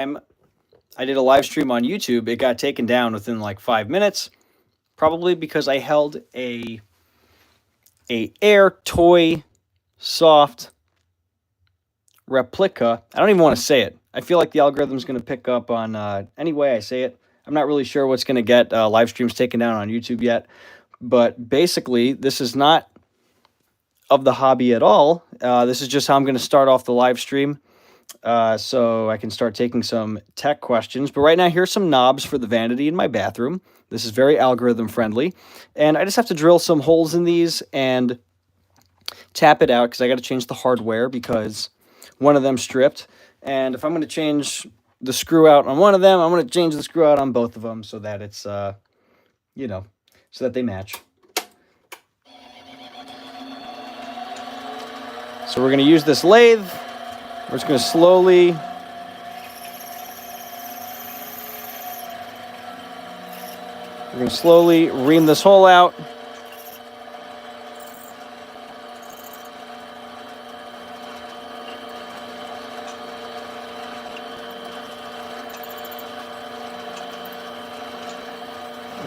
I did a live stream on YouTube. It got taken down within like 5 minutes, probably because I held a Air Toy Soft replica. I don't even want to say it. I feel like the algorithm's going to pick up on any way I say it. I'm not really sure what's going to get live streams taken down on YouTube yet. But basically, this is not of the hobby at all. This is just how I'm going to start off the live stream. So I can start taking some tech questions. But right now, here's some knobs for the vanity in my bathroom. This is very algorithm friendly. And I just have to drill some holes in these and tap it out because I got to change the hardware because one of them stripped. And if I'm going to change the screw out on one of them, I'm going to change the screw out on both of them so that it's, you know, so that they match. So we're going to use this lathe. We're just going to slowly ream this hole out.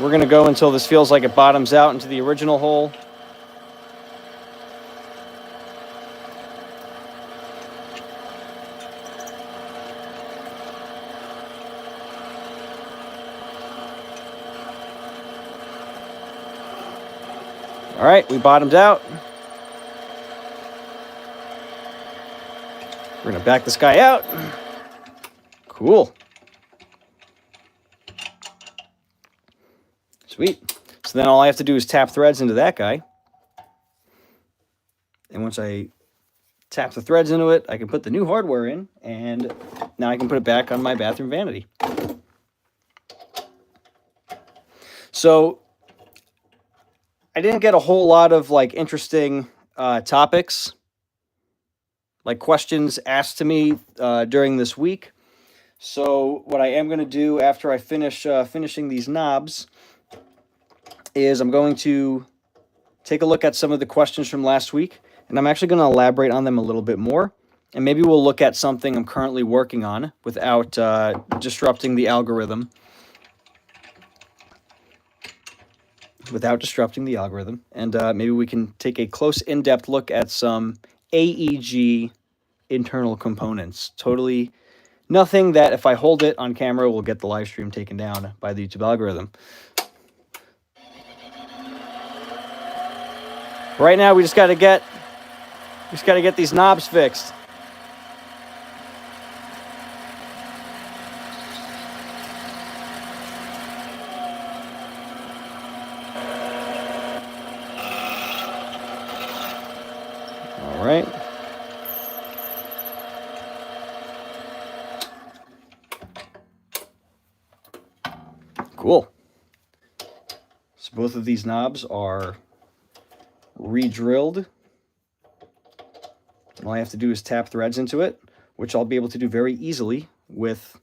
We're going to go until this feels like it bottoms out into the original hole. All right, we bottomed out. We're going to back this guy out. Cool. Sweet. So then all I have to do is tap threads into that guy. And once I tap the threads into it, I can put the new hardware in, and now I can put it back on my bathroom vanity. So I didn't get a whole lot of like interesting topics, like questions asked to me during this week. So what I am going to do after I finish finishing these knobs is I'm going to take a look at some of the questions from last week, and I'm actually going to elaborate on them a little bit more. And maybe we'll look at something I'm currently working on without disrupting the algorithm. And maybe we can take a close, in-depth look at some AEG internal components. Totally nothing that if I hold it on camera will get the live stream taken down by the YouTube algorithm. Right now, we just got to get these knobs fixed. All right. Cool. So both of these knobs are re-drilled. All I have to do is tap threads into it, which I'll be able to do very easily with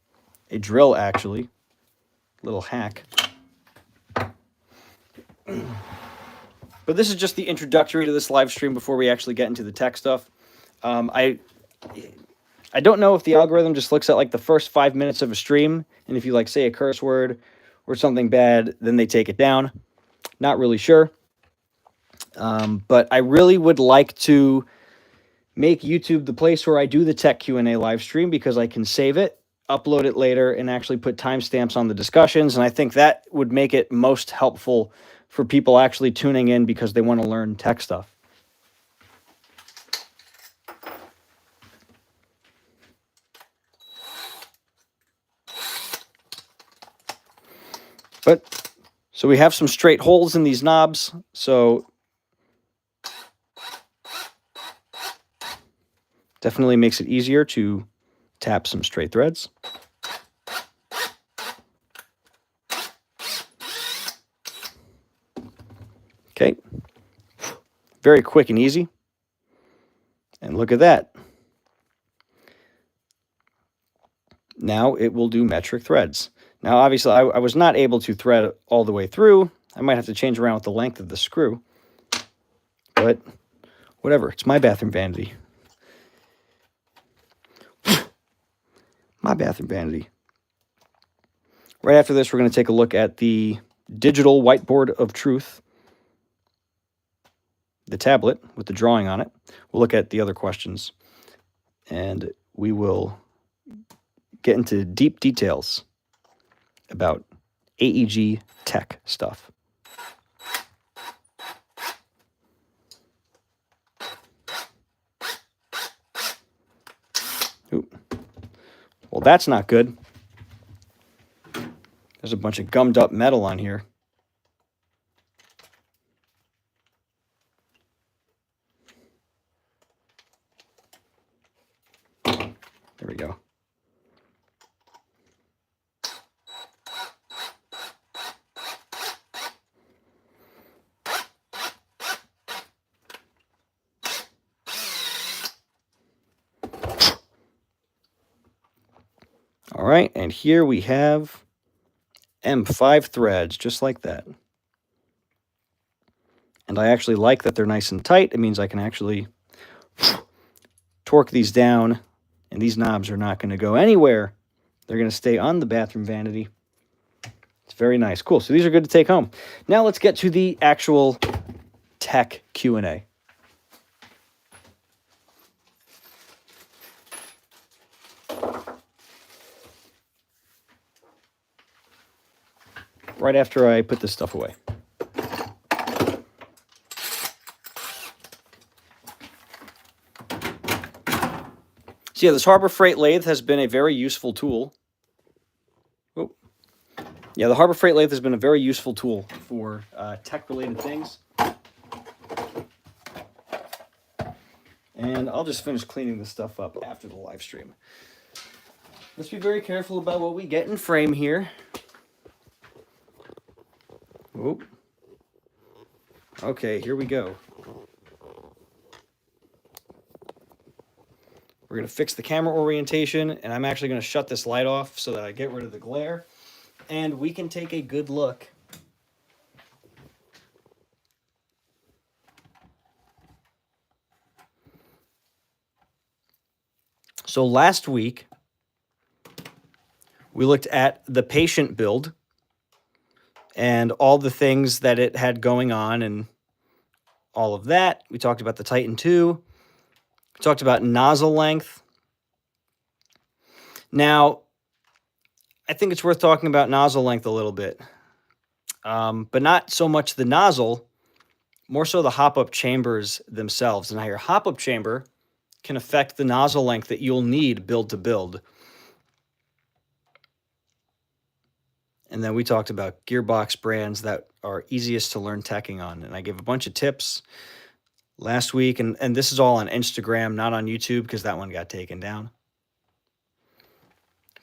a drill, actually. Little hack. But this is just the introductory to this live stream before we actually get into the tech stuff. I don't know if the algorithm just looks at like the first 5 minutes of a stream, and if you like say a curse word or something bad, then they take it down. Not really sure. But I really would like to make YouTube the place where I do the tech Q&A live stream because I can save it, upload it later, and actually put timestamps on the discussions. And I think that would make it most helpful for people actually tuning in because they want to learn tech stuff. So we have some straight holes in these knobs. So definitely makes it easier to tap some straight threads. Okay. Very quick and easy. And look at that. Now it will do metric threads. Now, obviously, I was not able to thread all the way through. I might have to change around with the length of the screw. But whatever. It's my bathroom vanity. Hi, bathroom vanity. Right after this, we're going to take a look at the digital whiteboard of truth, the tablet with the drawing on it. We'll look at the other questions, and we will get into deep details about AEG tech stuff. Ooh. Well, that's not good. There's a bunch of gummed up metal on here. There we go. All right, and here we have M5 threads, just like that. And I actually like that they're nice and tight. It means I can actually torque these down, and these knobs are not going to go anywhere. They're going to stay on the bathroom vanity. It's very nice. Cool. So these are good to take home. Now let's get to the actual tech Q&A. Right after I put this stuff away. So yeah, this Harbor Freight lathe has been a very useful tool. Oh. Yeah, the Harbor Freight lathe has been a very useful tool for tech-related things. And I'll just finish cleaning this stuff up after the live stream. Let's be very careful about what we get in frame here. Oh. Okay, here we go. We're going to fix the camera orientation, and I'm actually going to shut this light off so that I get rid of the glare. And we can take a good look. So last week, we looked at the patient build and all the things that it had going on and all of that. We talked about the Titan 2. We talked about nozzle length. Now, I think it's worth talking about nozzle length a little bit, but not so much the nozzle, more so the hop-up chambers themselves and how your hop-up chamber can affect the nozzle length that you'll need build to build. And then we talked about gearbox brands that are easiest to learn teching on. And I gave a bunch of tips last week. And this is all on Instagram, not on YouTube, because that one got taken down.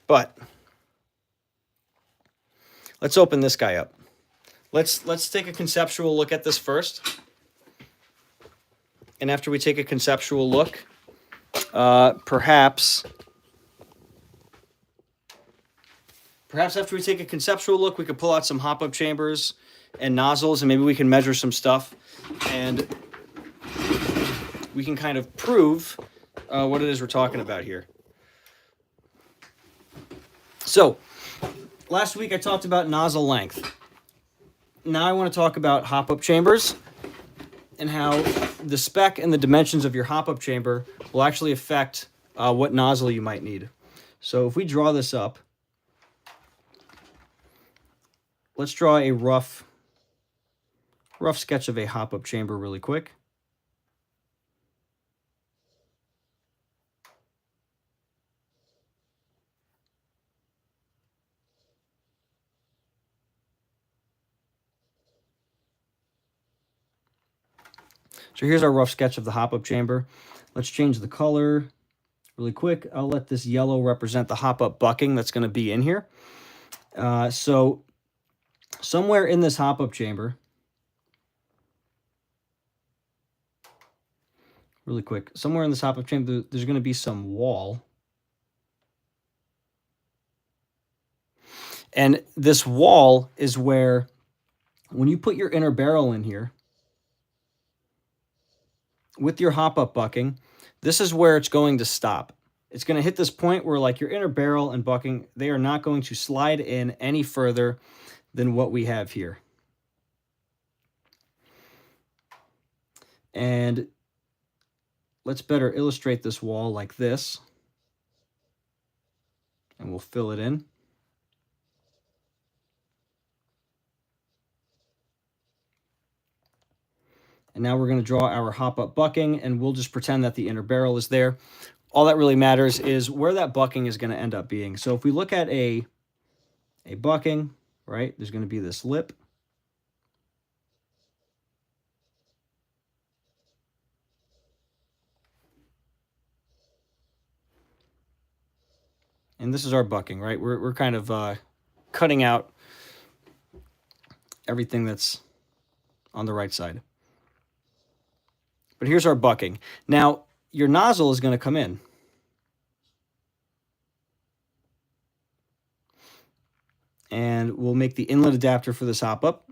But let's open this guy up. Let's take a conceptual look at this first. And after we take a conceptual look, perhaps after we take a conceptual look, we could pull out some hop-up chambers and nozzles, and maybe we can measure some stuff, and we can kind of prove what it is we're talking about here. So, last week I talked about nozzle length. Now I want to talk about hop-up chambers and how the spec and the dimensions of your hop-up chamber will actually affect what nozzle you might need. So if we draw this up, let's draw a rough sketch of a hop-up chamber really quick. So here's our rough sketch of the hop-up chamber. Let's change the color really quick. I'll let this yellow represent the hop-up bucking that's going to be in here. So somewhere in this hop-up chamber, really quick, somewhere in this hop-up chamber, there's going to be some wall. And this wall is where, when you put your inner barrel in here, with your hop-up bucking, this is where it's going to stop. it's going to hit this point where like your inner barrel and bucking, they are not going to slide in any further than what we have here. And let's better illustrate this wall like this. And we'll fill it in. And now we're going to draw our hop-up bucking, and we'll just pretend that the inner barrel is there. All that really matters is where that bucking is going to end up being. So if we look at a bucking, right, there's going to be this lip. And this is our bucking, right? We're kind of cutting out everything that's on the right side. But here's our bucking. Now, your nozzle is going to come in. And we'll make the inlet adapter for this hop-up.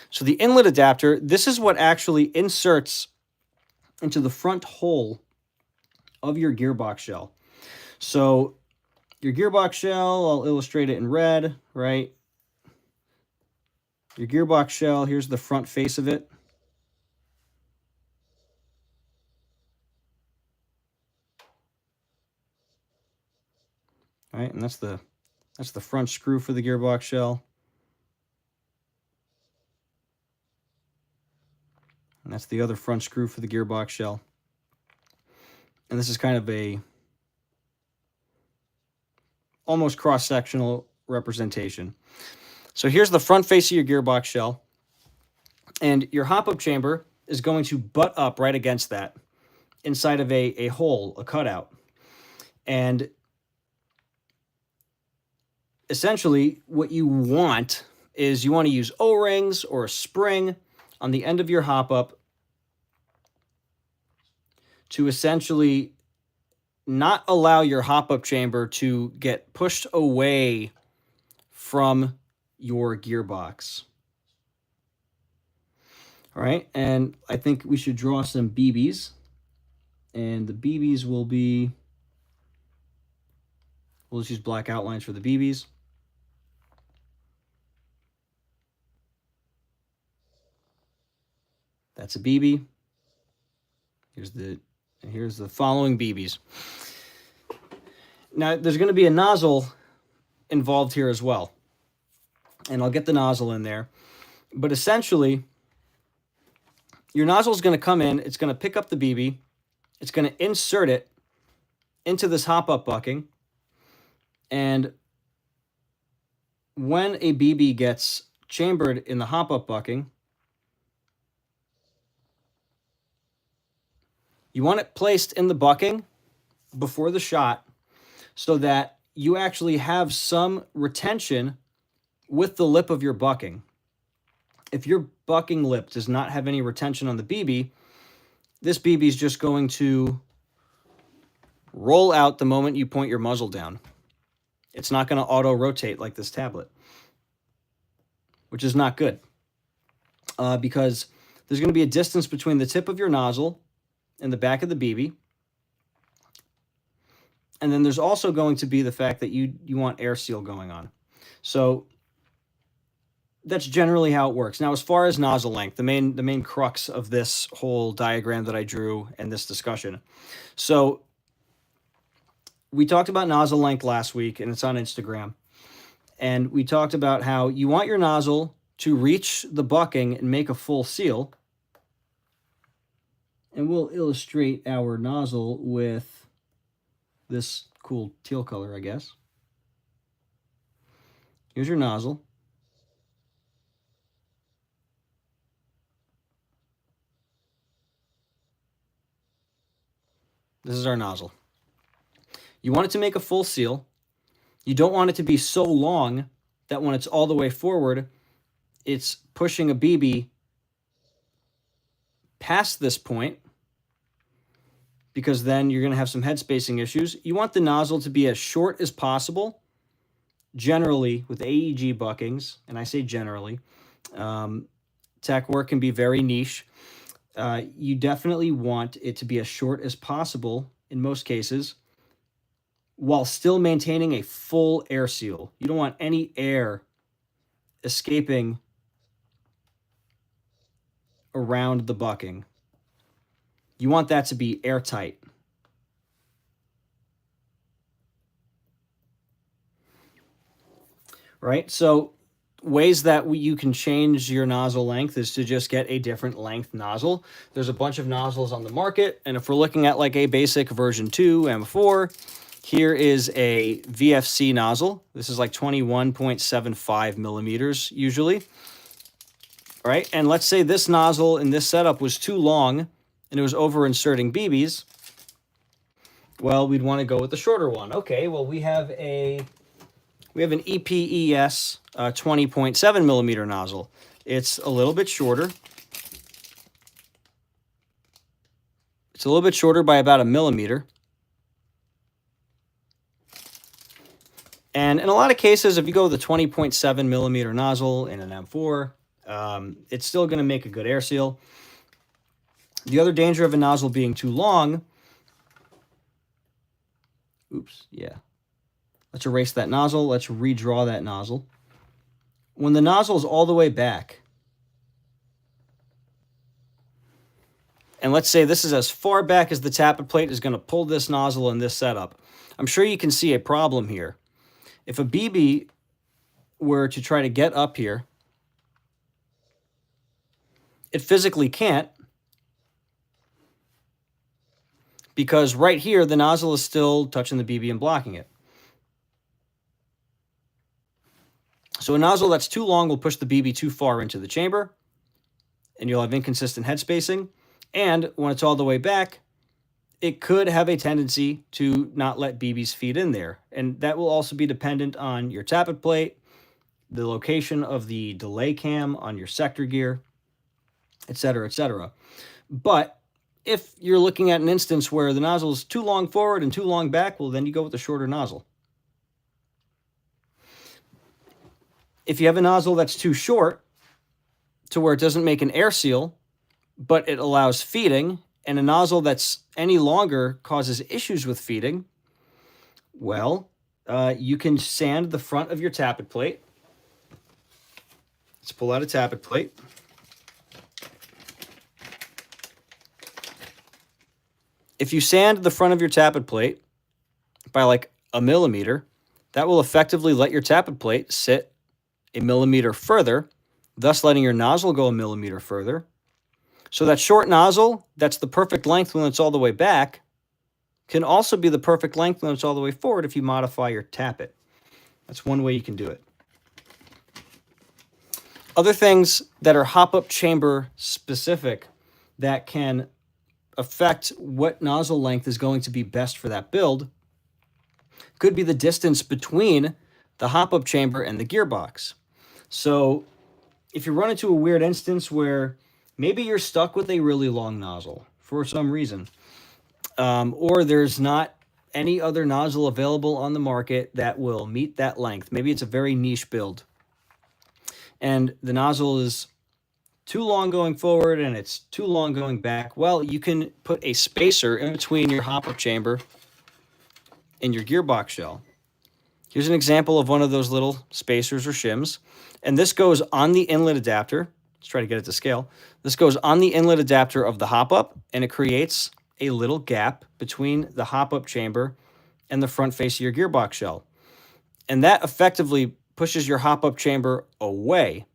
So the inlet adapter, this is what actually inserts into the front hole of your gearbox shell. So your gearbox shell, I'll illustrate it in red, right? Your gearbox shell, here's the front face of it. All right, and that's the front screw for the gearbox shell. And that's the other front screw for the gearbox shell. And this is kind of a almost cross-sectional representation. So here's the front face of your gearbox shell. And your hop-up chamber is going to butt up right against that inside of a hole, a cutout. And essentially what you want is you want to use O-rings or a spring on the end of your hop-up to essentially not allow your hop-up chamber to get pushed away from your gearbox. All right, and I think we should draw some BBs. And the BBs will be, we'll just use black outlines for the BBs. That's a BB. Here's the following BBs. Now, there's going to be a nozzle involved here as well. And I'll get the nozzle in there. But essentially, your nozzle is going to come in. It's going to pick up the BB. It's going to insert it into this hop-up bucking. And when a BB gets chambered in the hop-up bucking, you want it placed in the bucking before the shot so that you actually have some retention with the lip of your bucking. If your bucking lip does not have any retention on the BB, this BB is just going to roll out the moment you point your muzzle down. It's not going to auto-rotate like this tablet, which is not good because there's going to be a distance between the tip of your nozzle and the back of the BB. And then there's also going to be the fact that you want air seal going on. So that's generally how it works. Now, as far as nozzle length, the main crux of this whole diagram that I drew and this discussion. So we talked about nozzle length last week, and it's on Instagram. And we talked about how you want your nozzle to reach the bucking and make a full seal. And we'll illustrate our nozzle with this cool teal color, I guess. Here's your nozzle. This is our nozzle. You want it to make a full seal. You don't want it to be so long that when it's all the way forward, it's pushing a BB past this point, because then you're going to have some head spacing issues. You want the nozzle to be as short as possible generally with AEG buckings, and I say generally, tech work can be very niche. You definitely want it to be as short as possible in most cases, while still maintaining a full air seal. You don't want any air escaping around the bucking. You want that to be airtight. Right? So ways that you can change your nozzle length is to just get a different length nozzle. There's a bunch of nozzles on the market, and if we're looking at like a basic version 2 M4, here is a VFC nozzle. This is like 21.75 millimeters usually. All right, and let's say this nozzle in this setup was too long and it was over inserting BBs. Well, we'd want to go with the shorter one. Okay, well we have an EPES 20.7 millimeter nozzle. It's a little bit shorter. It's a little bit shorter by about a millimeter. And in a lot of cases, if you go with the 20.7 millimeter nozzle in an M4, it's still going to make a good air seal. The other danger of a nozzle being too long, let's erase that nozzle. Let's redraw that nozzle. When the nozzle is all the way back, and let's say this is as far back as the tappet plate is going to pull this nozzle in this setup, I'm sure you can see a problem here. If a BB were to try to get up here, it physically can't, because right here, the nozzle is still touching the BB and blocking it. So a nozzle that's too long will push the BB too far into the chamber, and you'll have inconsistent head spacing. And when it's all the way back, it could have a tendency to not let BBs feed in there. And that will also be dependent on your tappet plate, the location of the delay cam on your sector gear, etc., etc. But if you're looking at an instance where the nozzle is too long forward and too long back, well, then you go with the shorter nozzle. If you have a nozzle that's too short to where it doesn't make an air seal, but it allows feeding, and a nozzle that's any longer causes issues with feeding, well, you can sand the front of your tappet plate. Let's pull out a tappet plate. If you sand the front of your tappet plate by like a millimeter, that will effectively let your tappet plate sit a millimeter further, thus letting your nozzle go a millimeter further. So that short nozzle, that's the perfect length when it's all the way back, can also be the perfect length when it's all the way forward if you modify your tappet. That's one way you can do it. Other things that are hop-up chamber specific that can affect what nozzle length is going to be best for that build could be the distance between the hop-up chamber and the gearbox. So if you run into a weird instance where maybe you're stuck with a really long nozzle for some reason, or there's not any other nozzle available on the market that will meet that length. Maybe it's a very niche build, and the nozzle is too long going forward and it's too long going back. Well, you can put a spacer in between your hop-up chamber and your gearbox shell. Here's an example of one of those little spacers or shims, and this goes on the inlet adapter. Let's try to get it to scale. This goes on the inlet adapter of the hop-up, and it creates a little gap between the hop-up chamber and the front face of your gearbox shell. And that effectively pushes your hop-up chamber away,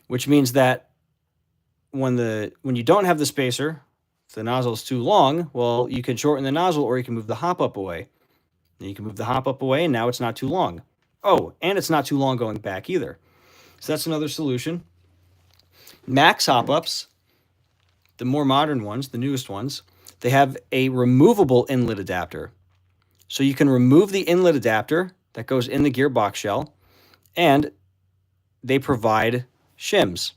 which means that when you don't have the spacer, if the nozzle is too long, well, you can shorten the nozzle or you can move the hop-up away. And you can move the hop-up away, and now it's not too long. Oh, and it's not too long going back either. So that's another solution. Max hop-ups, the more modern ones, the newest ones, they have a removable inlet adapter. So you can remove the inlet adapter that goes in the gearbox shell, and they provide shims.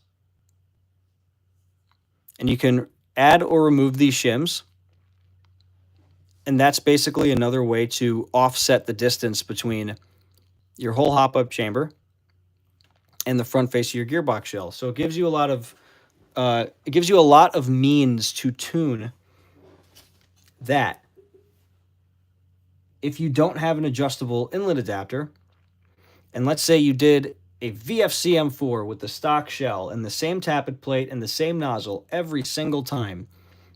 And you can add or remove these shims, and that's basically another way to offset the distance between your whole hop-up chamber, and the front face of your gearbox shell. So it gives you a lot of means to tune that. If you don't have an adjustable inlet adapter, and let's say you did a VFC M4 with the stock shell and the same tappet plate and the same nozzle every single time,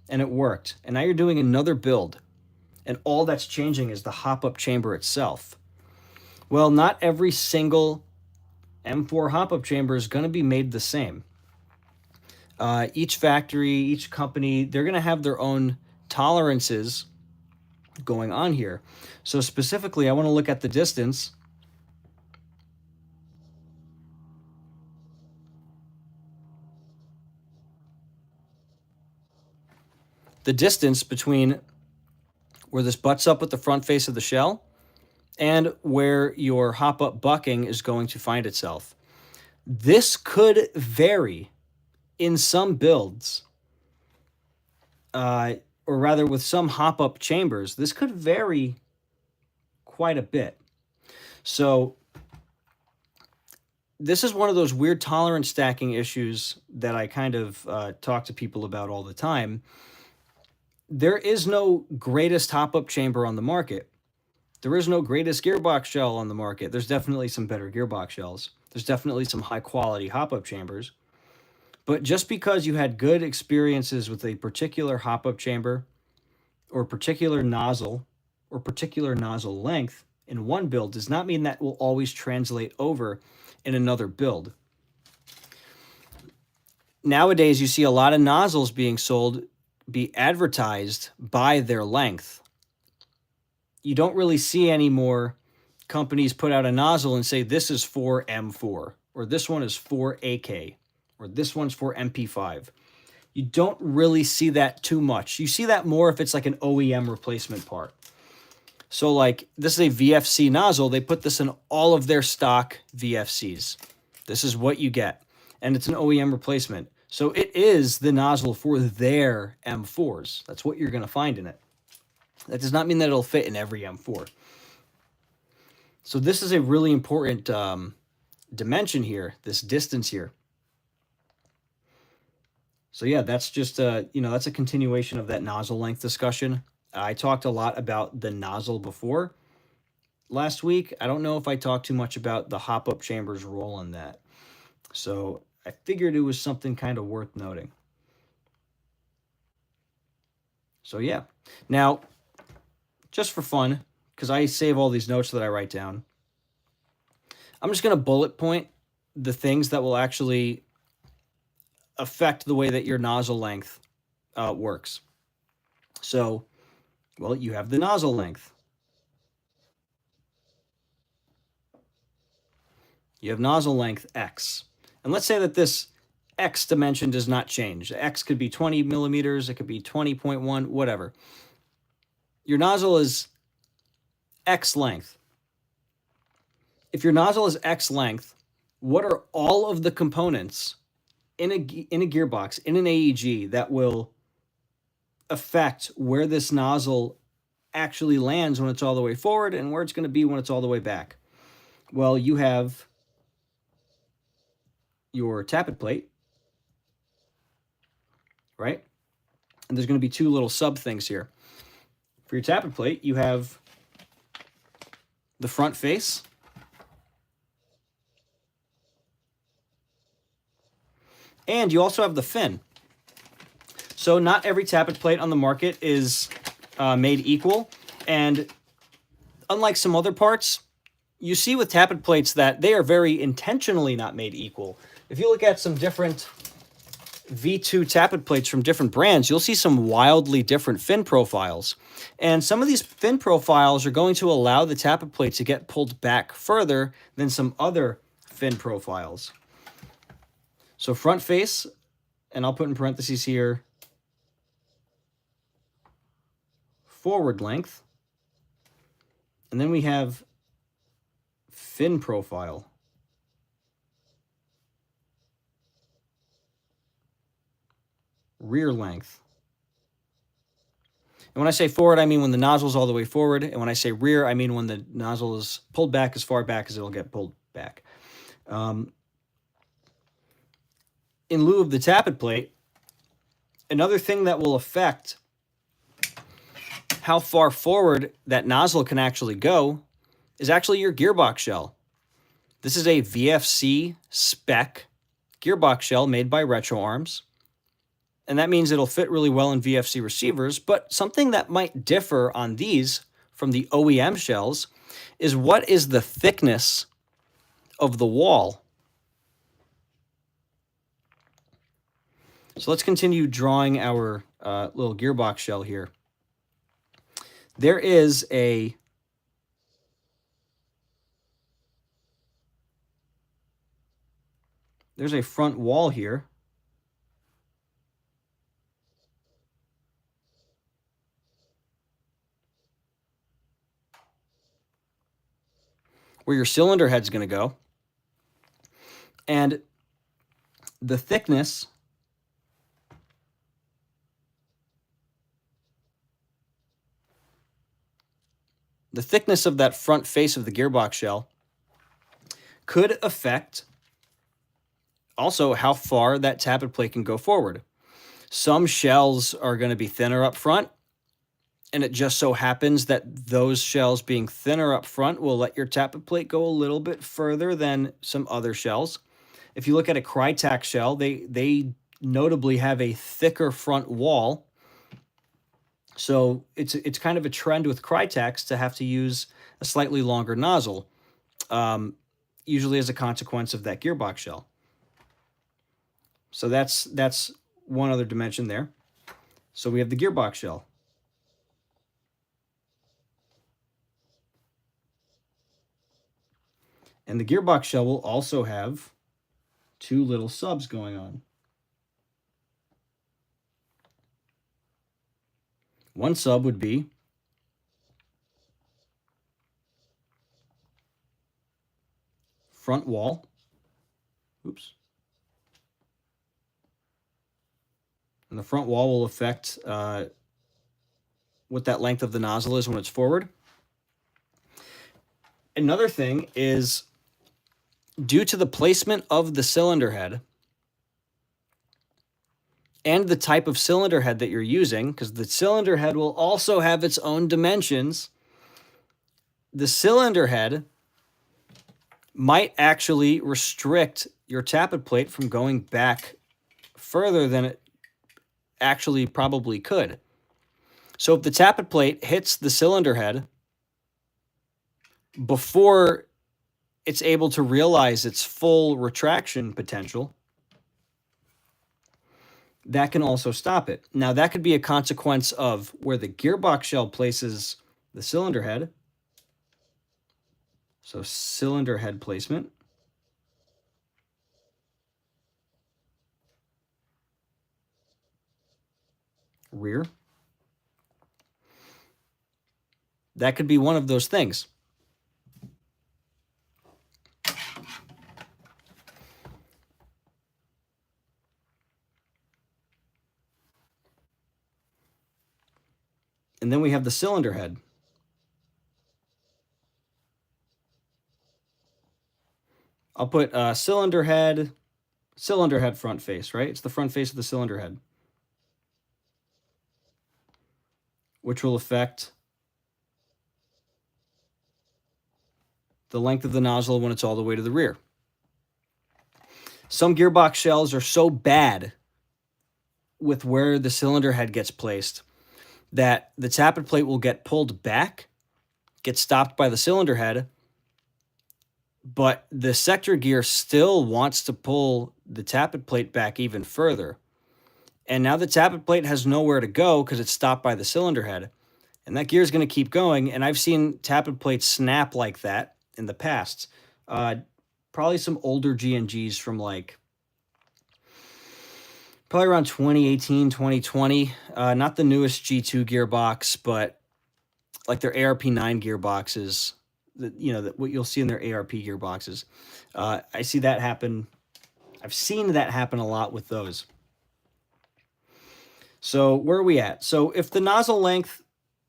and it worked, and now you're doing another build, and all that's changing is the hop-up chamber itself. Well, not every single M4 hop-up chamber is going to be made the same. Each factory, each company, they're going to have their own tolerances going on here. So specifically, I want to look at the distance. The distance between where this butts up with the front face of the shell and where your hop-up bucking is going to find itself. This could vary in some builds, or rather with some hop-up chambers. This could vary quite a bit. So this is one of those weird tolerance stacking issues that I kind of talk to people about all the time. There is no greatest hop-up chamber on the market. There is no greatest gearbox shell on the market. There's definitely some better gearbox shells. There's definitely some high-quality hop-up chambers. But just because you had good experiences with a particular hop-up chamber or particular nozzle or particular nozzle length in one build does not mean that will always translate over in another build. Nowadays, you see a lot of nozzles being sold be advertised by their length. You don't really see any more companies put out a nozzle and say this is for M4, or this one is for AK, or this one's for MP5. You don't really see that too much. You see that more if it's like an OEM replacement part. So like this is a VFC nozzle. They put this in all of their stock VFCs. This is what you get. And it's an OEM replacement. So it is the nozzle for their M4s. That's what you're going to find in it. That does not mean that it'll fit in every M4. So this is a really important dimension here, this distance here. So yeah, that's just that's a continuation of that nozzle length discussion. I talked a lot about the nozzle before last week. I don't know if I talked too much about the hop-up chamber's role in that. So I figured it was something kind of worth noting. So yeah. Now, just for fun, because I save all these notes that I write down, I'm just going to bullet point the things that will actually affect the way that your nozzle length works. So, well, you have the nozzle length. You have nozzle length X. And let's say that this X dimension does not change. X could be 20 millimeters, it could be 20.1, whatever. Your nozzle is X length. If your nozzle is X length, what are all of the components in a gearbox, in an AEG, that will affect where this nozzle actually lands when it's all the way forward and where it's going to be when it's all the way back? Well, you have your tappet plate, right? And there's going to be two little sub things here. For your tappet plate, you have the front face, and you also have the fin. So not every tappet plate on the market is made equal, and unlike some other parts, you see with tappet plates that they are very intentionally not made equal. If you look at some different V2 tappet plates from different brands, you'll see some wildly different fin profiles. And some of these fin profiles are going to allow the tappet plate to get pulled back further than some other fin profiles. So front face, and I'll put in parentheses here, forward length. And then we have fin profile. Rear length. And when I say forward, I mean when the nozzle is all the way forward. And when I say rear, I mean when the nozzle is pulled back as far back as it'll get pulled back. In lieu of the tappet plate, another thing that will affect how far forward that nozzle can actually go is actually your gearbox shell. This is a VFC spec gearbox shell made by Retro Arms. And that means it'll fit really well in VFC receivers, but something that might differ on these from the OEM shells is what is the thickness of the wall. So let's continue drawing our little gearbox shell here. There's a front wall here. Where your cylinder head's going to go. And the thickness of that front face of the gearbox shell could affect also how far that tappet plate can go forward. Some shells are going to be thinner up front, and it just so happens that those shells being thinner up front will let your tappet plate go a little bit further than some other shells. If you look at a Crytac shell, they notably have a thicker front wall. So it's kind of a trend with Crytacs to have to use a slightly longer nozzle, usually as a consequence of that gearbox shell. So that's one other dimension there. So we have the gearbox shell. And the gearbox shell will also have two little subs going on. One sub would be front wall. Oops. And the front wall will affect what that length of the nozzle is when it's forward. Another thing is, due to the placement of the cylinder head and the type of cylinder head that you're using, because the cylinder head will also have its own dimensions, the cylinder head might actually restrict your tappet plate from going back further than it actually probably could. So if the tappet plate hits the cylinder head before it's able to realize its full retraction potential, that can also stop it. Now, that could be a consequence of where the gearbox shell places the cylinder head. So cylinder head placement. Rear. That could be one of those things. And then we have the cylinder head. I'll put cylinder head front face, right? It's the front face of the cylinder head, which will affect the length of the nozzle when it's all the way to the rear. Some gearbox shells are so bad with where the cylinder head gets placed that the tappet plate will get pulled back, get stopped by the cylinder head, but the sector gear still wants to pull the tappet plate back even further. And now the tappet plate has nowhere to go because it's stopped by the cylinder head. And that gear is going to keep going. And I've seen tappet plates snap like that in the past. Probably some older G&Gs from probably around 2018, 2020. Not the newest G2 gearbox, but like their ARP9 gearboxes, what you'll see in their ARP gearboxes. I see that happen. I've seen that happen a lot with those. So where are we at? So if the nozzle length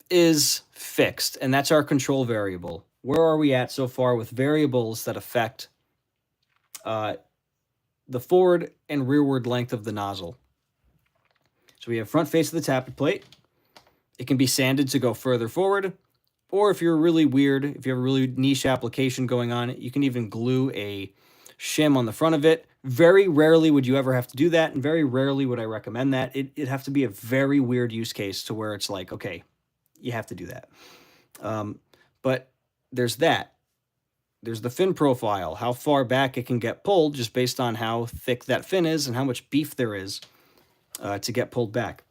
is fixed, and that's our control variable. Where are we at so far with variables that affect the forward and rearward length of the nozzle? So we have front face of the tappet plate. It can be sanded to go further forward, or if you're really weird, if you have a really niche application going on, you can even glue a shim on the front of it. Very rarely would you ever have to do that, and very rarely would I recommend that. It'd have to be a very weird use case to where it's like, okay, you have to do that. But there's that. There's the fin profile, how far back it can get pulled just based on how thick that fin is and how much beef there is to get pulled back.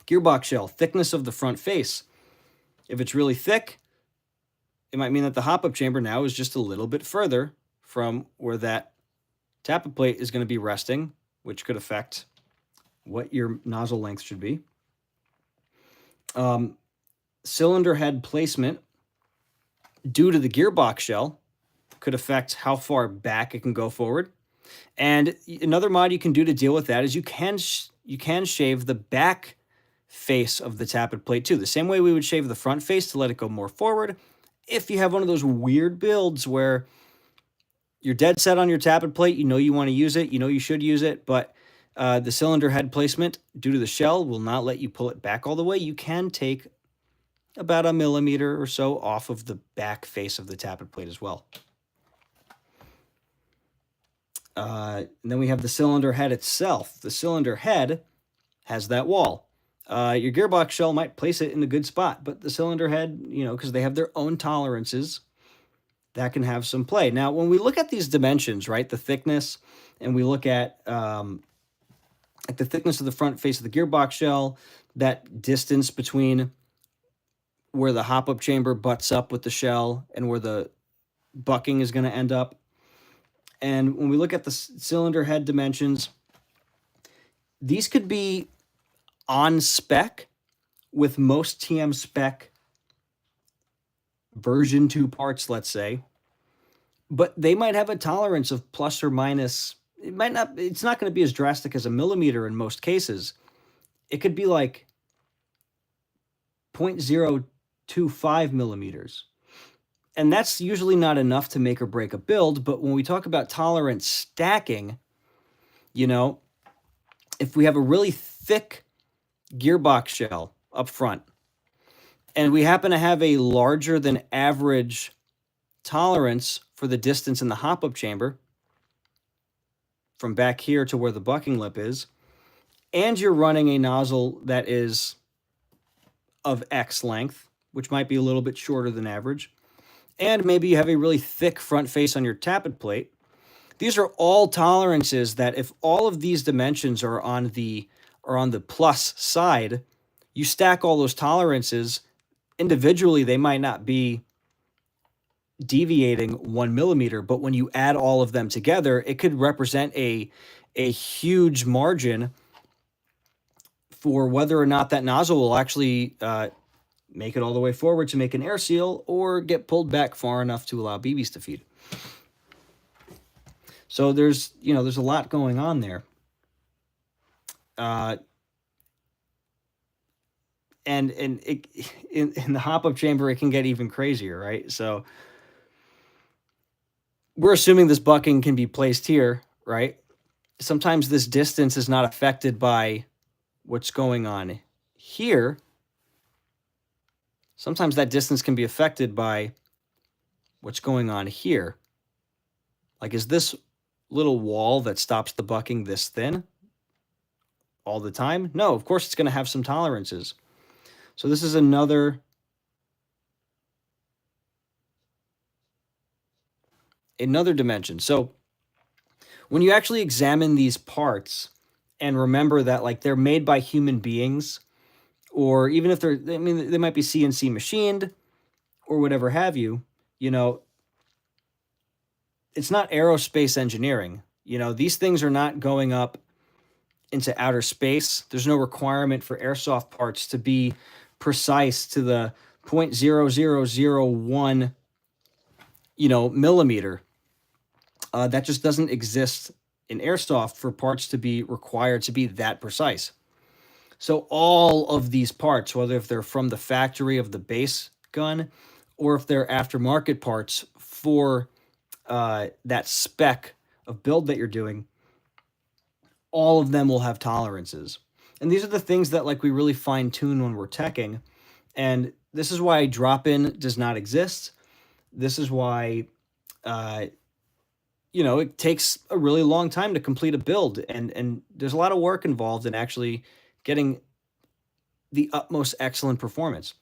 Gearbox shell, thickness of the front face. If it's really thick, it might mean that the hop-up chamber now is just a little bit further from where that tappet plate is going to be resting, which could affect what your nozzle length should be. Cylinder head placement, due to the gearbox shell, could affect how far back it can go forward. And another mod you can do to deal with that is you can shave the back face of the tappet plate too. The same way we would shave the front face to let it go more forward. If you have one of those weird builds where you're dead set on your tappet plate, you know you want to use it, you know you should use it, but the cylinder head placement, due to the shell, will not let you pull it back all the way. You can take about 1 millimeter or so off of the back face of the tappet plate as well. And then we have the cylinder head itself. The cylinder head has that wall. Your gearbox shell might place it in a good spot, but the cylinder head, because they have their own tolerances, that can have some play. Now, when we look at these dimensions, right, the thickness, and we look at like the thickness of the front face of the gearbox shell, that distance between where the hop-up chamber butts up with the shell and where the bucking is going to end up. And when we look at the cylinder head dimensions, these could be on spec with most TM spec version 2 parts, let's say, but they might have a tolerance of plus or minus. It's not going to be as drastic as 1 millimeter in most cases. It could be like 0.025 millimeters. And that's usually not enough to make or break a build. But when we talk about tolerance stacking, if we have a really thick gearbox shell up front, and we happen to have a larger than average tolerance for the distance in the hop-up chamber from back here to where the bucking lip is, and you're running a nozzle that is of X length, which might be a little bit shorter than average, and maybe you have a really thick front face on your tappet plate. These are all tolerances that if all of these dimensions are on the plus side, you stack all those tolerances individually, they might not be deviating 1 millimeter, but when you add all of them together, it could represent a huge margin for whether or not that nozzle will actually make it all the way forward to make an air seal or get pulled back far enough to allow BBs to feed. So there's a lot going on there. And in the hop-up chamber, it can get even crazier, right? So we're assuming this bucking can be placed here, right? Sometimes this distance is not affected by what's going on here. Sometimes that distance can be affected by what's going on here. Like, is this little wall that stops the bucking this thin all the time? No, of course it's going to have some tolerances. So this is another dimension. So when you actually examine these parts and remember that, like, they're made by human beings, or even if they might be CNC machined or whatever have you, it's not aerospace engineering. These things are not going up into outer space. There's no requirement for airsoft parts to be precise to the 0.0001, millimeter. That just doesn't exist in airsoft for parts to be required to be that precise. So all of these parts, whether if they're from the factory of the base gun or if they're aftermarket parts for that spec of build that you're doing, all of them will have tolerances. And these are the things that like we really fine tune when we're teching. And this is why drop-in does not exist. This is why, it takes a really long time to complete a build. And there's a lot of work involved in actually getting the utmost excellent performance.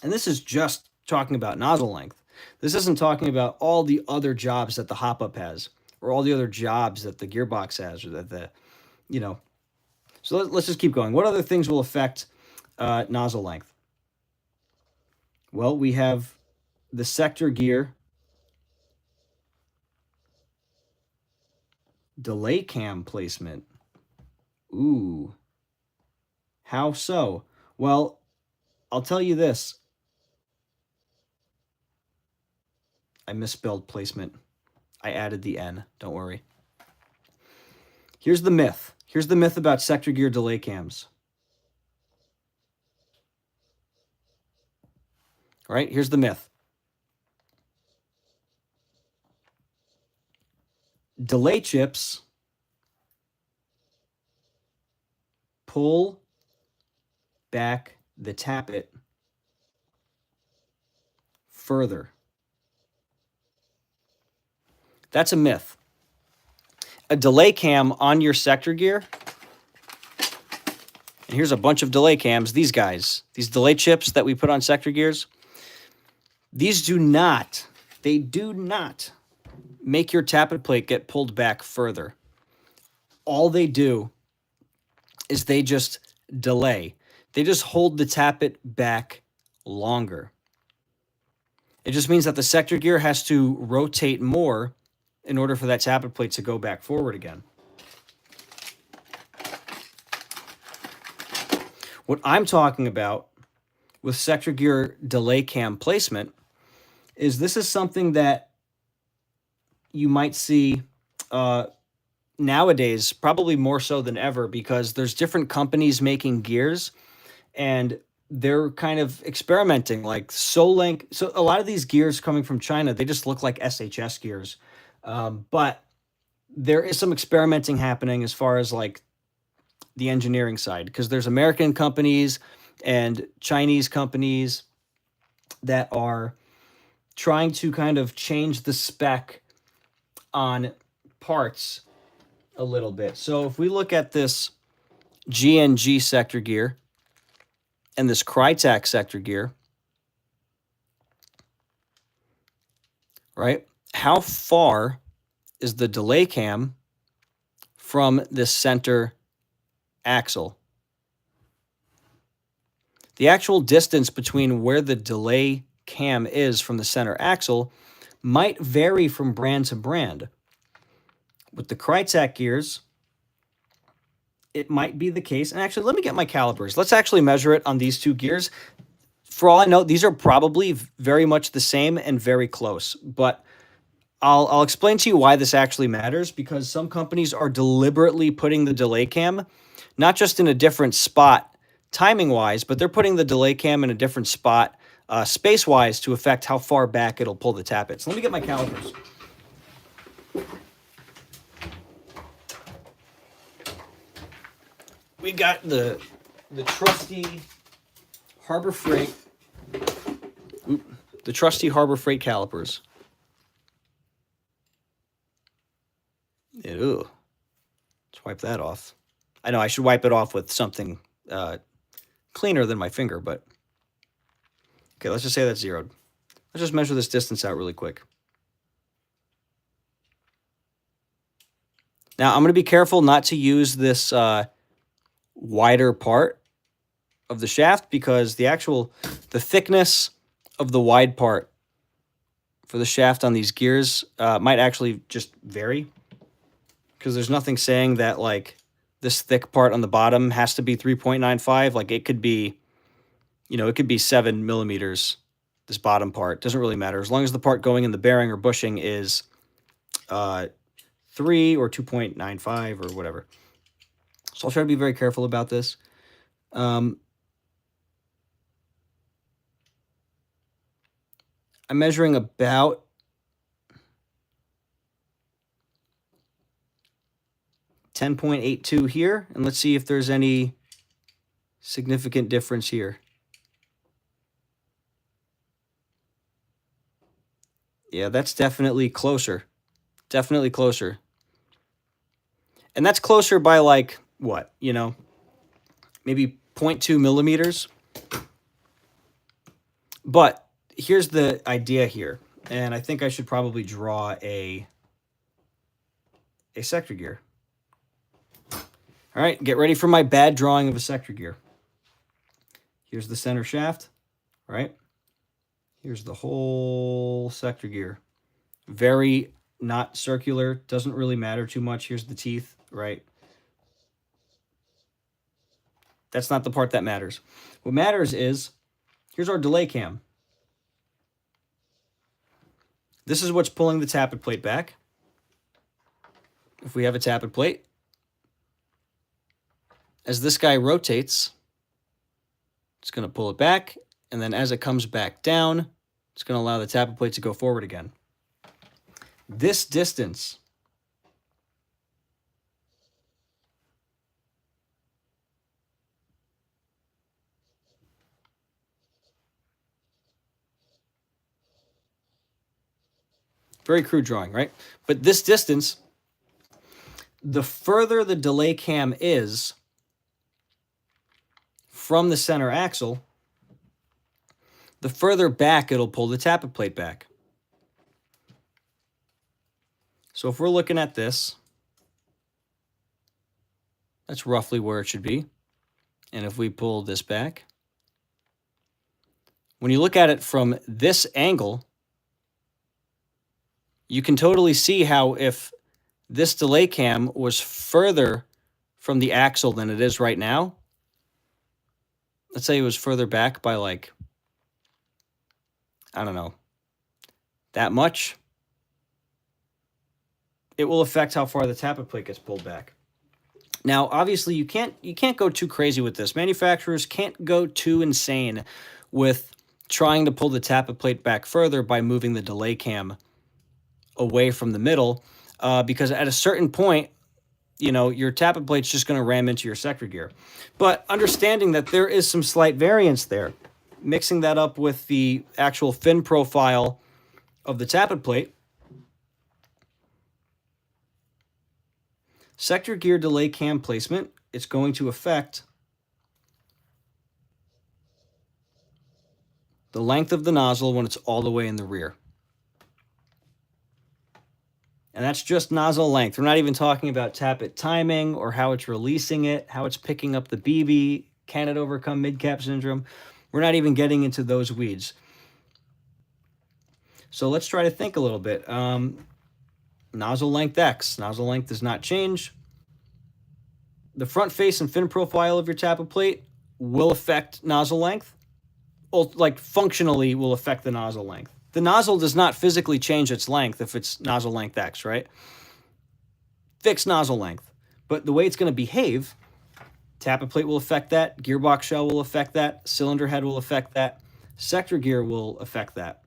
And this is just talking about nozzle length. This isn't talking about all the other jobs that the hop-up has or all the other jobs that the gearbox has or that the, So let's just keep going. What other things will affect nozzle length? Well, we have the sector gear, delay cam placement. Ooh. How so? Well, I'll tell you this. I misspelled placement. I added the N. Don't worry. Here's the myth. Here's the myth about sector gear delay cams. All right, here's the myth. Delay chips pull back the tappet further. That's a myth. A delay cam on your sector gear, and here's a bunch of delay cams, these guys, these delay chips that we put on sector gears, these do not make your tappet plate get pulled back further. All they do is they just delay. They just hold the tappet back longer. It just means that the sector gear has to rotate more in order for that tappet plate to go back forward again. What I'm talking about with sector gear delay cam placement is this is something that you might see nowadays, probably more so than ever, because there's different companies making gears and they're kind of experimenting, like Solink. So a lot of these gears coming from China, they just look like SHS gears. But there is some experimenting happening as far as like the engineering side, because there's American companies and Chinese companies that are trying to kind of change the spec on parts a little bit. So if we look at this GNG sector gear and this Crytac sector gear, right? How far is the delay cam from this center axle? The actual distance between where the delay cam is from the center axle might vary from brand to brand. With the Crytac gears, it might be the case. And actually, let me get my calipers. Let's actually measure it on these two gears. For all I know, these are probably very much the same and very close. But I'll explain to you why this actually matters, because some companies are deliberately putting the delay cam not just in a different spot timing-wise, but they're putting the delay cam in a different spot space-wise to affect how far back it'll pull the tappet. So let me get my calipers. We got the trusty Harbor Freight, the trusty Harbor Freight calipers. Ew. Let's wipe that off. I know I should wipe it off with something cleaner than my finger, but okay, let's just say that's zeroed. Let's just measure this distance out really quick. Now, I'm going to be careful not to use this wider part of the shaft, because the thickness of the wide part for the shaft on these gears might actually just vary, because there's nothing saying that like this thick part on the bottom has to be 3.95. Like it could be, it could be 7 millimeters. This bottom part doesn't really matter as long as the part going in the bearing or bushing is 3 or 2.95 or whatever. So I'll try to be very careful about this. I'm measuring about 10.82 here, and let's see if there's any significant difference here. Yeah, that's definitely closer. Definitely closer. And that's closer by like, what, you know, maybe 0.2 millimeters. But here's the idea here. And I think I should probably draw a sector gear. All right, get ready for my bad drawing of a sector gear. Here's the center shaft, right? Here's the whole sector gear. Very not circular, doesn't really matter too much. Here's the teeth, right? That's not the part that matters. What matters is, here's our delay cam. This is what's pulling the tappet plate back. If we have a tappet plate, as this guy rotates, it's going to pull it back, and then as it comes back down, it's going to allow the tappet plate to go forward again. This distance very crude drawing, right? But this distance, the further the delay cam is from the center axle, the further back it'll pull the tappet plate back. So if we're looking at this, that's roughly where it should be. And if we pull this back, when you look at it from this angle, you can totally see how if this delay cam was further from the axle than it is right now, let's say it was further back by like, I don't know, that much, it will affect how far the tappet plate gets pulled back. Now, obviously, you can't go too crazy with this. Manufacturers can't go too insane with trying to pull the tappet plate back further by moving the delay cam away from the middle, because at a certain point, you know, your tappet plate's just going to ram into your sector gear. But understanding that there is some slight variance there, mixing that up with the actual fin profile of the tappet plate, sector gear delay cam placement, it's going to affect the length of the nozzle when it's all the way in the rear. And that's just nozzle length. We're not even talking about tappet timing or how it's releasing it, how it's picking up the BB, can it overcome mid-cap syndrome? We're not even getting into those weeds. So let's try to think a little bit. Nozzle length X. Nozzle length does not change. The front face and fin profile of your tappet plate will affect nozzle length. Well, like functionally will affect the nozzle length. The nozzle does not physically change its length if it's nozzle length X, right? Fixed nozzle length. But the way it's going to behave, tappet plate will affect that, gearbox shell will affect that, cylinder head will affect that, sector gear will affect that.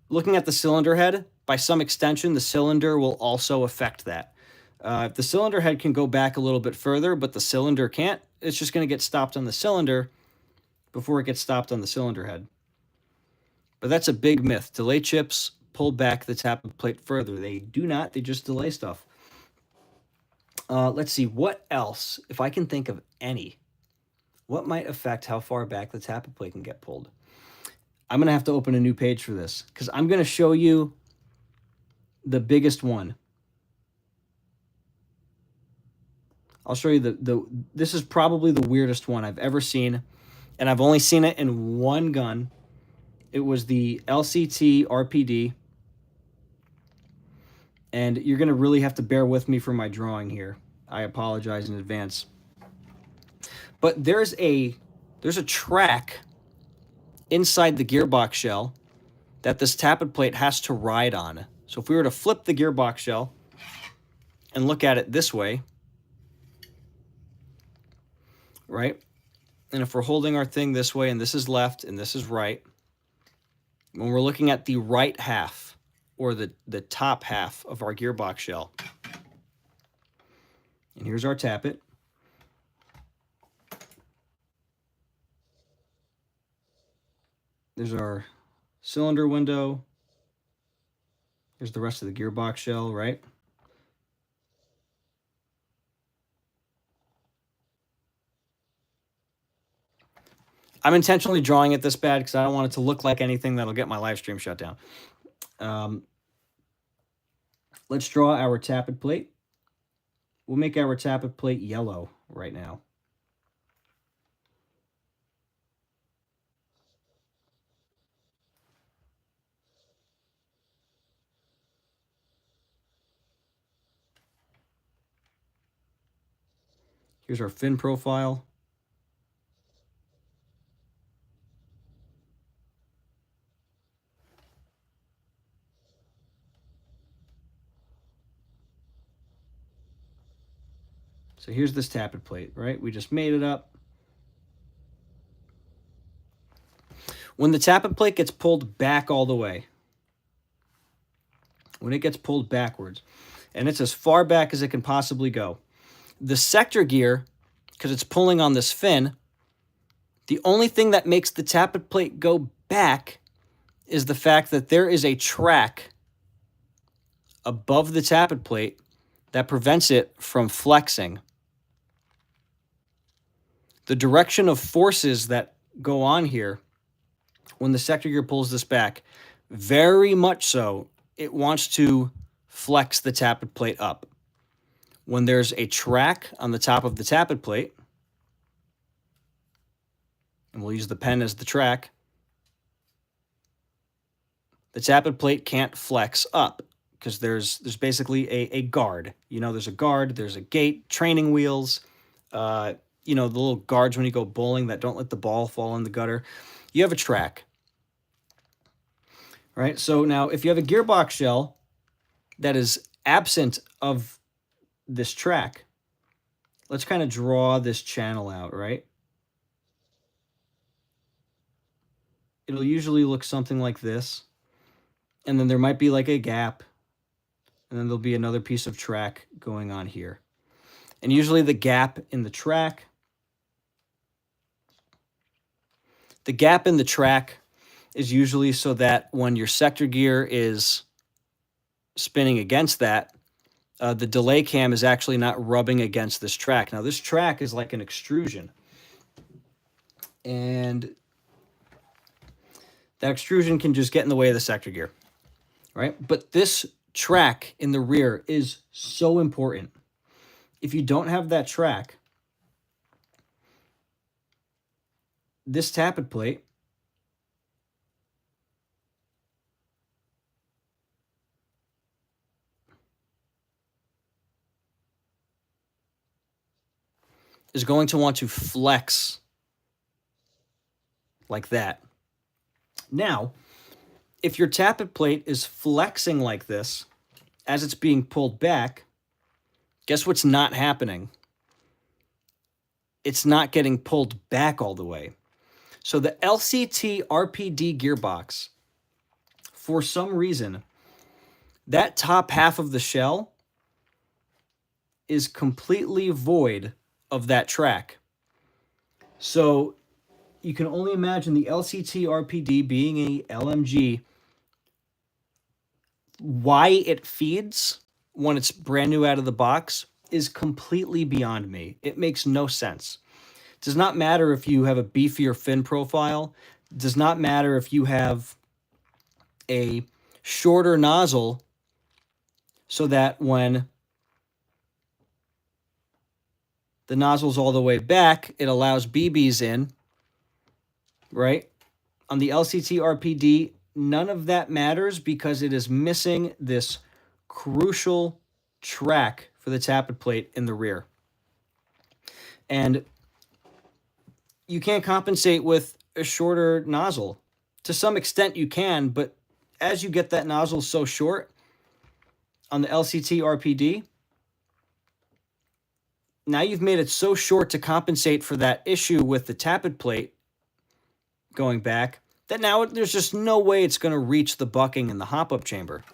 Looking at the cylinder head, by some extension, the cylinder will also affect that. If the cylinder head can go back a little bit further, but the cylinder can't, it's just going to get stopped on the cylinder before it gets stopped on the cylinder head. But that's a big myth. Delay chips pull back the tappet plate further. They do not. They just delay stuff. Let's see. What else? If I can think of any, what might affect how far back the tappet plate can get pulled? I'm going to have to open a new page for this because I'm going to show you the biggest one. I'll show you this is probably the weirdest one I've ever seen, and I've only seen it in one gun. It was the LCT RPD, and you're going to really have to bear with me for my drawing here. I apologize in advance. But there's a track inside the gearbox shell that this tappet plate has to ride on. So if we were to flip the gearbox shell and look at it this way, right? And if we're holding our thing this way and this is left and this is right, when we're looking at the right half or the top half of our gearbox shell, and here's our tappet. There's our cylinder window. Here's the rest of the gearbox shell, right? I'm intentionally drawing it this bad because I don't want it to look like anything that'll get my live stream shut down. Let's draw our tappet plate. We'll make our tappet plate yellow right now. Here's our fin profile. So here's this tappet plate, right? We just made it up. When the tappet plate gets pulled back all the way, when it gets pulled backwards, and it's as far back as it can possibly go, the sector gear, because it's pulling on this fin, the only thing that makes the tappet plate go back is the fact that there is a track above the tappet plate that prevents it from flexing. The direction of forces that go on here when the sector gear pulls this back, very much so, it wants to flex the tappet plate up. When there's a track on the top of the tappet plate, and we'll use the pen as the track, the tappet plate can't flex up because there's basically a guard. You know, there's a guard, there's a gate, training wheels, you know, the little guards when you go bowling that don't let the ball fall in the gutter. You have a track, right? So now if you have a gearbox shell that is absent of this track, let's kind of draw this channel out, right? It'll usually look something like this. And then there might be like a gap. And then there'll be another piece of track going on here. And usually the gap in the track is usually so that when your sector gear is spinning against that, the delay cam is actually not rubbing against this track. Now, this track is like an extrusion. And that extrusion can just get in the way of the sector gear, right? But this track in the rear is so important. If you don't have that track, this tappet plate is going to want to flex like that. Now, if your tappet plate is flexing like this as it's being pulled back, guess what's not happening? It's not getting pulled back all the way. So the LCT RPD gearbox, for some reason, that top half of the shell is completely void of that track. So you can only imagine the LCT RPD being a LMG, why it feeds when it's brand new out of the box is completely beyond me. It makes no sense. It does not matter if you have a beefier fin profile. It does not matter if you have a shorter nozzle so that when the nozzle's all the way back, it allows BBs in, right? On the LCT RPD, none of that matters because it is missing this crucial track for the tappet plate in the rear. And you can't compensate with a shorter nozzle. To some extent you can, but as you get that nozzle so short on the LCT RPD, now you've made it so short to compensate for that issue with the tappet plate going back that now there's just no way it's going to reach the bucking in the hop-up chamber.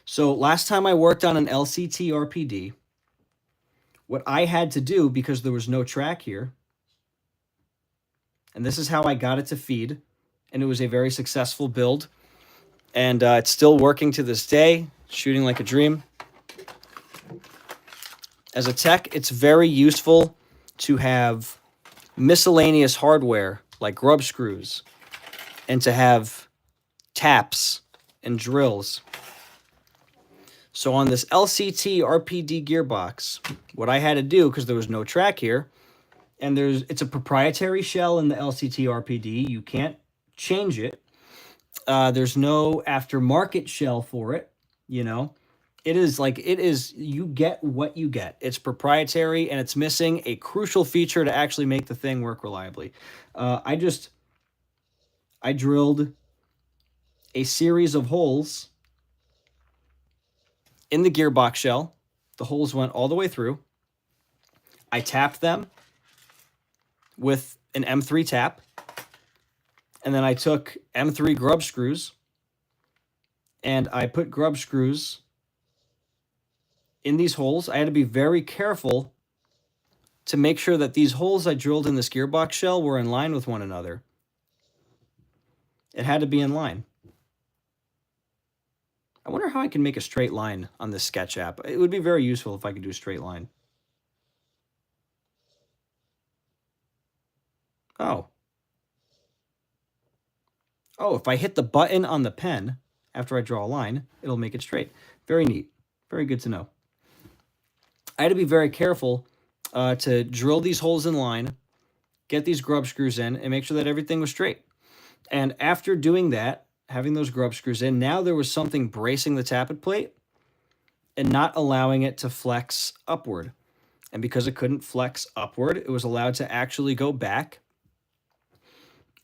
So last time I worked on an LCT RPD, what I had to do, because there was no track here, and this is how I got it to feed, and it was a very successful build, and it's still working to this day, shooting like a dream. As a tech, it's very useful to have miscellaneous hardware like grub screws and to have taps and drills. So on this LCT RPD gearbox, what I had to do, because there was no track here, and it's a proprietary shell in the LCT RPD, you can't change it. There's no aftermarket shell for it, you know. It is, you get what you get. It's proprietary, and it's missing a crucial feature to actually make the thing work reliably. I drilled a series of holes in the gearbox shell. The holes went all the way through. I tapped them with an M3 tap, and then I took M3 grub screws, and I put grub screws in these holes. I had to be very careful to make sure that these holes I drilled in this gearbox shell were in line with one another. It had to be in line. I wonder how I can make a straight line on this sketch app. It would be very useful if I could do a straight line. Oh. Oh, if I hit the button on the pen after I draw a line, it'll make it straight. Very neat. Very good to know. I had to be very careful to drill these holes in line, get these grub screws in, and make sure that everything was straight. And after doing that, having those grub screws in, now there was something bracing the tappet plate and not allowing it to flex upward. And because it couldn't flex upward, it was allowed to actually go back.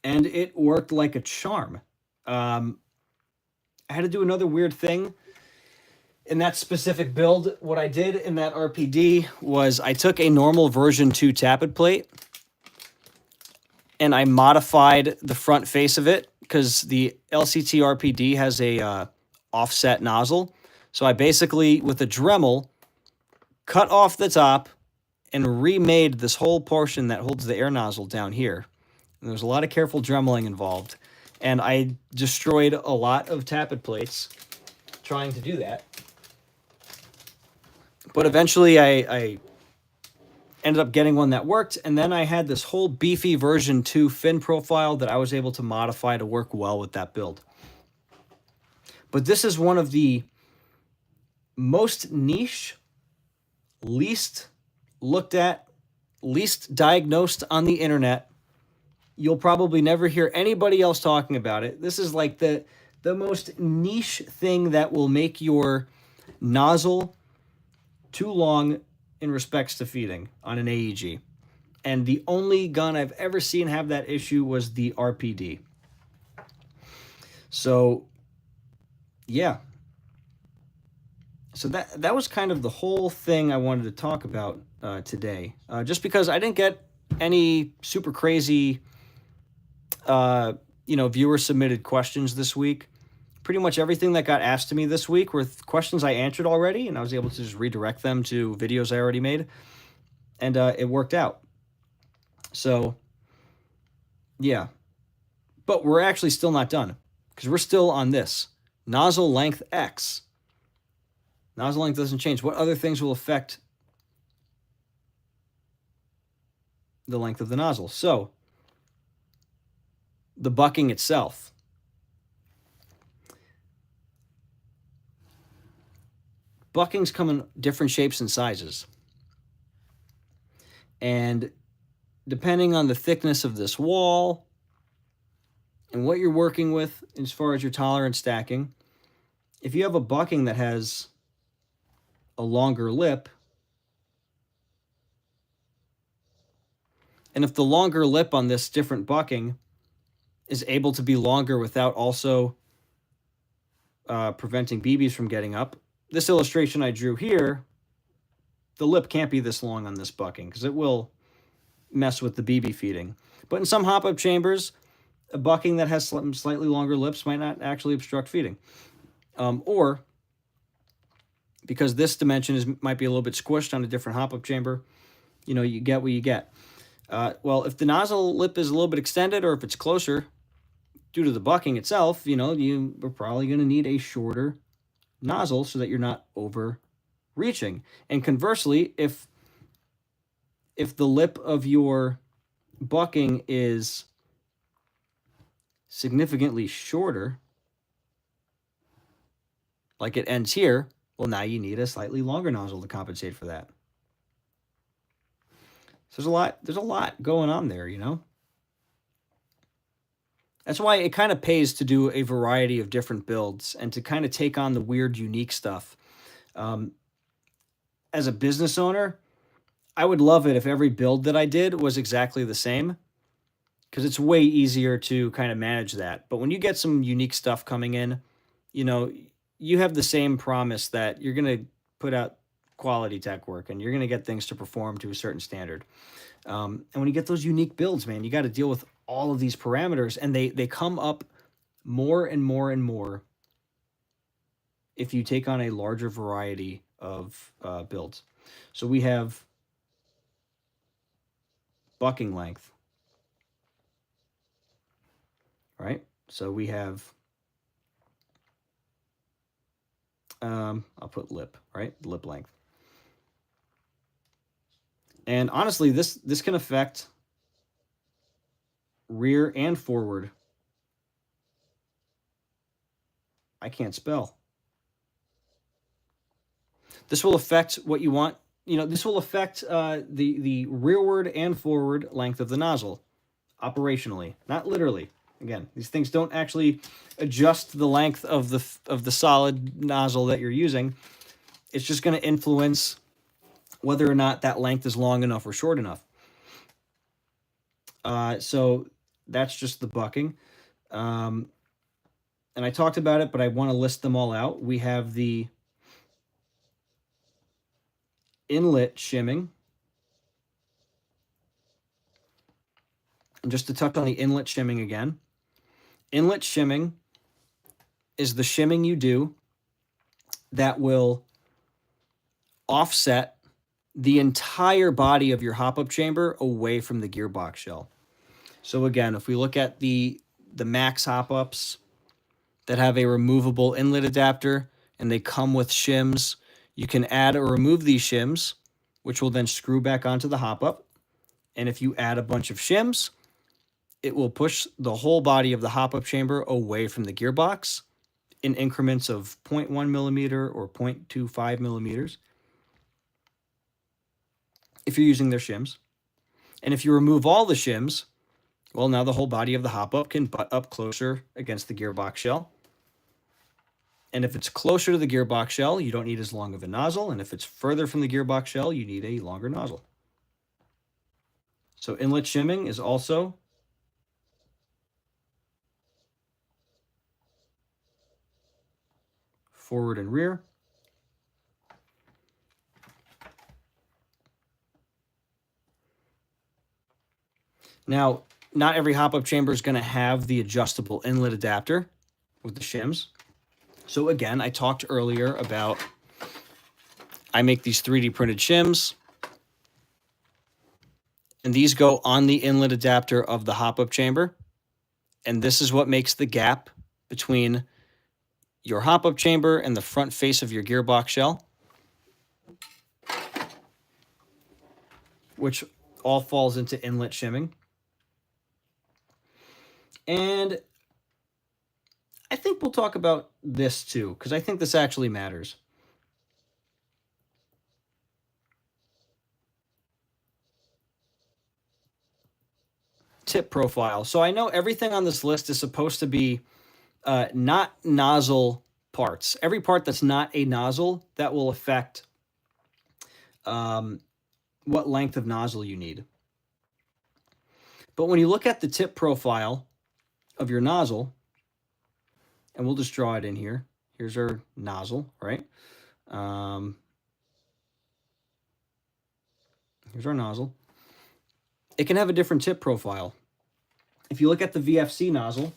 And it worked like a charm. I had to do another weird thing in that specific build. What I did in that RPD was I took a normal version 2 tappet plate and I modified the front face of it because the LCT RPD has a offset nozzle. So I basically, with a Dremel, cut off the top and remade this whole portion that holds the air nozzle down here. And there was a lot of careful dremeling involved. And I destroyed a lot of tappet plates trying to do that. But eventually I ended up getting one that worked, and then I had this whole beefy version 2 fin profile that I was able to modify to work well with that build. But this is one of the most niche, least looked at, least diagnosed on the internet. You'll probably never hear anybody else talking about it. This is like the most niche thing that will make your nozzle too long in respects to feeding on an AEG. And the only gun I've ever seen have that issue was the RPD. So, yeah. So that was kind of the whole thing I wanted to talk about today. Just because I didn't get any super crazy, viewer-submitted questions this week. Pretty much everything that got asked to me this week were questions I answered already, and I was able to just redirect them to videos I already made, and it worked out. So, yeah. But we're actually still not done, because we're still on this. Nozzle length X. Nozzle length doesn't change. What other things will affect the length of the nozzle? So, the bucking itself. Buckings come in different shapes and sizes. And depending on the thickness of this wall and what you're working with as far as your tolerance stacking, if you have a bucking that has a longer lip, and if the longer lip on this different bucking is able to be longer without also preventing BBs from getting up, this illustration I drew here the lip can't be this long on this bucking because it will mess with the BB feeding. But in some hop-up chambers, a bucking that has slightly longer lips might not actually obstruct feeding. Or because this dimension might be a little bit squished on a different hop-up chamber, you get what you get. Well, if the nozzle lip is a little bit extended or if it's closer due to the bucking itself, you're probably going to need a shorter nozzle so that you're not overreaching. And conversely, if the lip of your bucking is significantly shorter, like it ends here, well, now you need a slightly longer nozzle to compensate for that. So there's a lot going on there, That's why it kind of pays to do a variety of different builds and to kind of take on the weird, unique stuff. As a business owner, I would love it if every build that I did was exactly the same, because it's way easier to kind of manage that. But when you get some unique stuff coming in, you have the same promise that you're going to put out quality tech work and you're going to get things to perform to a certain standard. And when you get those unique builds, man, you got to deal with all of these parameters, and they come up more and more and more if you take on a larger variety of builds. So we have bucking length, right? So we have, I'll put lip, right? Lip length. And honestly, this can affect rear and forward. I can't spell. This will affect what you want. This will affect the rearward and forward length of the nozzle operationally, not literally. Again, these things don't actually adjust the length of the solid nozzle that you're using. It's just going to influence whether or not that length is long enough or short enough. So that's just the bucking. And I talked about it, but I want to list them all out. We have the inlet shimming. And just to touch on the inlet shimming again, inlet shimming is the shimming you do that will offset the entire body of your hop-up chamber away from the gearbox shell. So again, if we look at the max hop-ups that have a removable inlet adapter and they come with shims, you can add or remove these shims, which will then screw back onto the hop-up. And if you add a bunch of shims, it will push the whole body of the hop-up chamber away from the gearbox in increments of 0.1 millimeter or 0.25 millimeters if you're using their shims. And if you remove all the shims, well, now the whole body of the hop-up can butt up closer against the gearbox shell. And if it's closer to the gearbox shell, you don't need as long of a nozzle. And if it's further from the gearbox shell, you need a longer nozzle. So inlet shimming is also forward and rear. Now, not every hop-up chamber is going to have the adjustable inlet adapter with the shims. So again, I talked earlier about, I make these 3D printed shims, and these go on the inlet adapter of the hop-up chamber. And this is what makes the gap between your hop-up chamber and the front face of your gearbox shell, which all falls into inlet shimming. And I think we'll talk about this too, because I think this actually matters. Tip profile. So I know everything on this list is supposed to be not nozzle parts. Every part that's not a nozzle, that will affect what length of nozzle you need. But when you look at the tip profile of your nozzle, and we'll just draw it in here. Here's our nozzle, right? Here's our nozzle. It can have a different tip profile. If you look at the VFC nozzle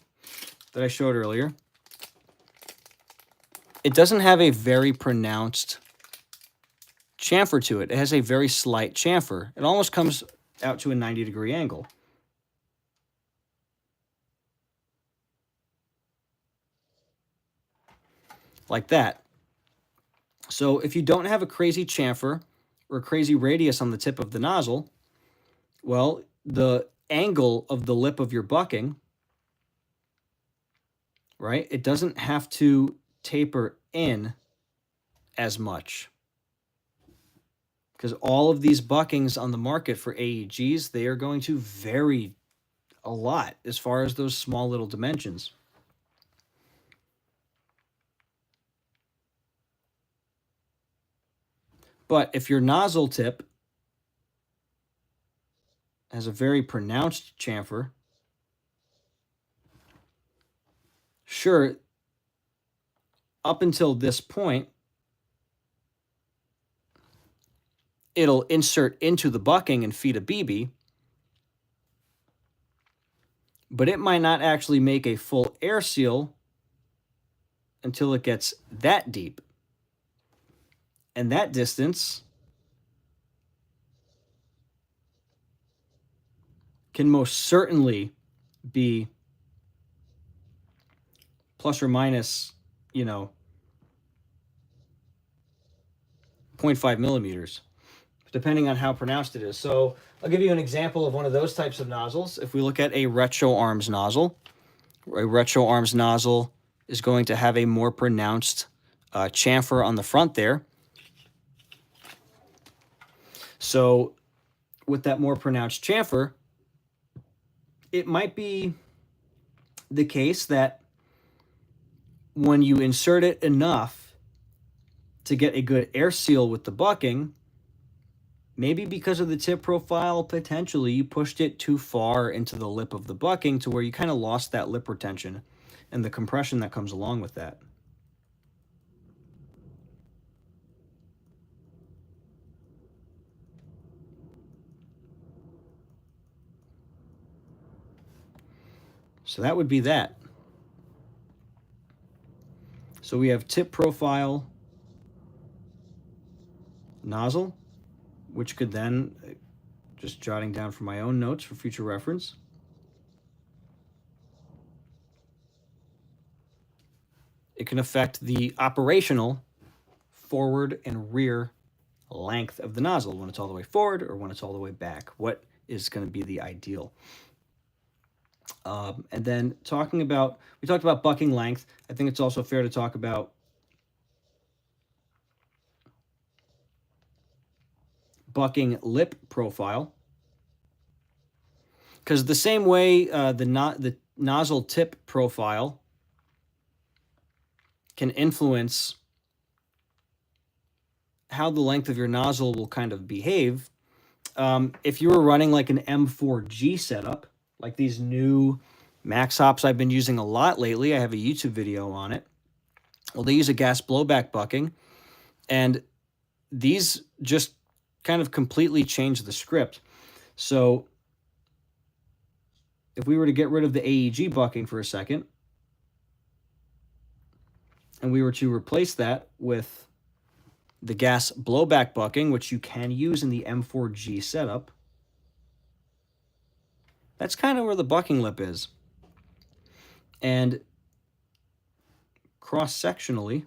that I showed earlier, it doesn't have a very pronounced chamfer to it. It has a very slight chamfer. It almost comes out to a 90-degree angle. Like that. So if you don't have a crazy chamfer or a crazy radius on the tip of the nozzle, well, the angle of the lip of your bucking, right, it doesn't have to taper in as much. Because all of these buckings on the market for AEGs, they are going to vary a lot as far as those small little dimensions. But if your nozzle tip has a very pronounced chamfer, sure, up until this point, it'll insert into the bucking and feed a BB, but it might not actually make a full air seal until it gets that deep. And that distance can most certainly be plus or minus, 0.5 millimeters, depending on how pronounced it is. So I'll give you an example of one of those types of nozzles. If we look at a retro arms nozzle is going to have a more pronounced chamfer on the front there. So with that more pronounced chamfer, it might be the case that when you insert it enough to get a good air seal with the bucking, maybe because of the tip profile, potentially you pushed it too far into the lip of the bucking to where you kind of lost that lip retention and the compression that comes along with that. So that would be that. So we have tip profile nozzle, which could then, just jotting down for my own notes for future reference, it can affect the operational forward and rear length of the nozzle, when it's all the way forward or when it's all the way back. What is going to be the ideal? And then we talked about bucking length. I think it's also fair to talk about bucking lip profile, because the same way the nozzle tip profile can influence how the length of your nozzle will kind of behave. If you were running like an M4G setup, like these new max hops I've been using a lot lately, I have a YouTube video on it. Well, they use a gas blowback bucking, and these just kind of completely change the script. So if we were to get rid of the AEG bucking for a second, and we were to replace that with the gas blowback bucking, which you can use in the M4G setup, that's kind of where the bucking lip is. And cross-sectionally,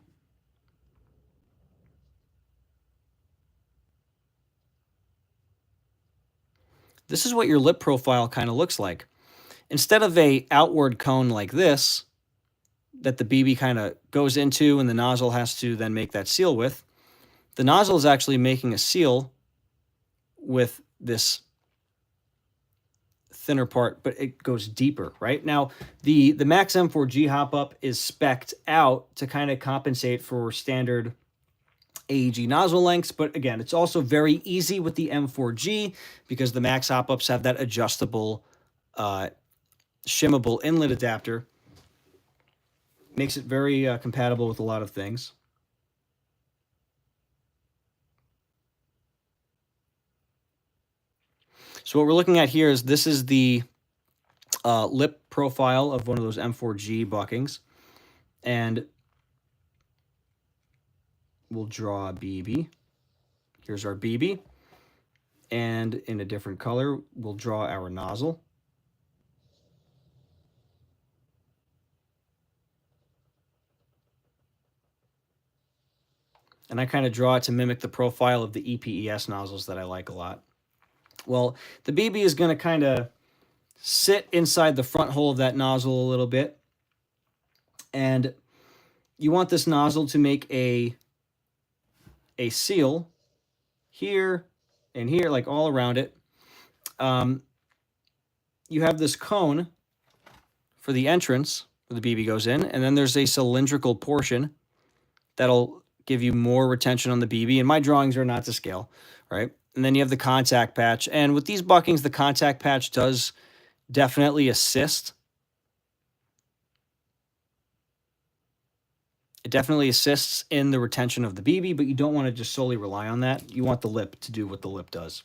this is what your lip profile kind of looks like. Instead of a outward cone like this, that the BB kind of goes into and the nozzle has to then make that seal with, the nozzle is actually making a seal with this thinner part, but it goes deeper, right? Now, the Max M4G hop-up is spec'd out to kind of compensate for standard AEG nozzle lengths, but again, it's also very easy with the M4G because the Max hop-ups have that adjustable, shimmable inlet adapter. Makes it very compatible with a lot of things. So what we're looking at here is this is the lip profile of one of those M4G buckings. And we'll draw a BB. Here's our BB. And in a different color, we'll draw our nozzle. And I kind of draw it to mimic the profile of the EPES nozzles that I like a lot. Well, the BB is going to kind of sit inside the front hole of that nozzle a little bit. And you want this nozzle to make a seal here and here, like all around it. You have this cone for the entrance where the BB goes in, and then there's a cylindrical portion that'll give you more retention on the BB. And my drawings are not to scale, right? And then you have the contact patch. And with these buckings, the contact patch does definitely assist. It definitely assists in the retention of the BB, but you don't want to just solely rely on that. You want the lip to do what the lip does.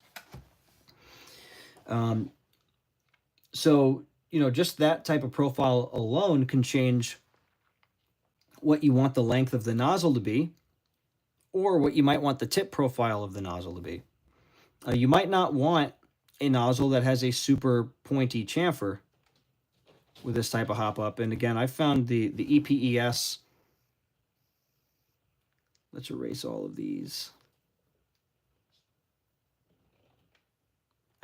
So, you know, just that type of profile alone can change what you want the length of the nozzle to be, or what you might want the tip profile of the nozzle to be. You might not want a nozzle that has a super pointy chamfer with this type of hop up. And again, I found the EPES. Let's erase all of these.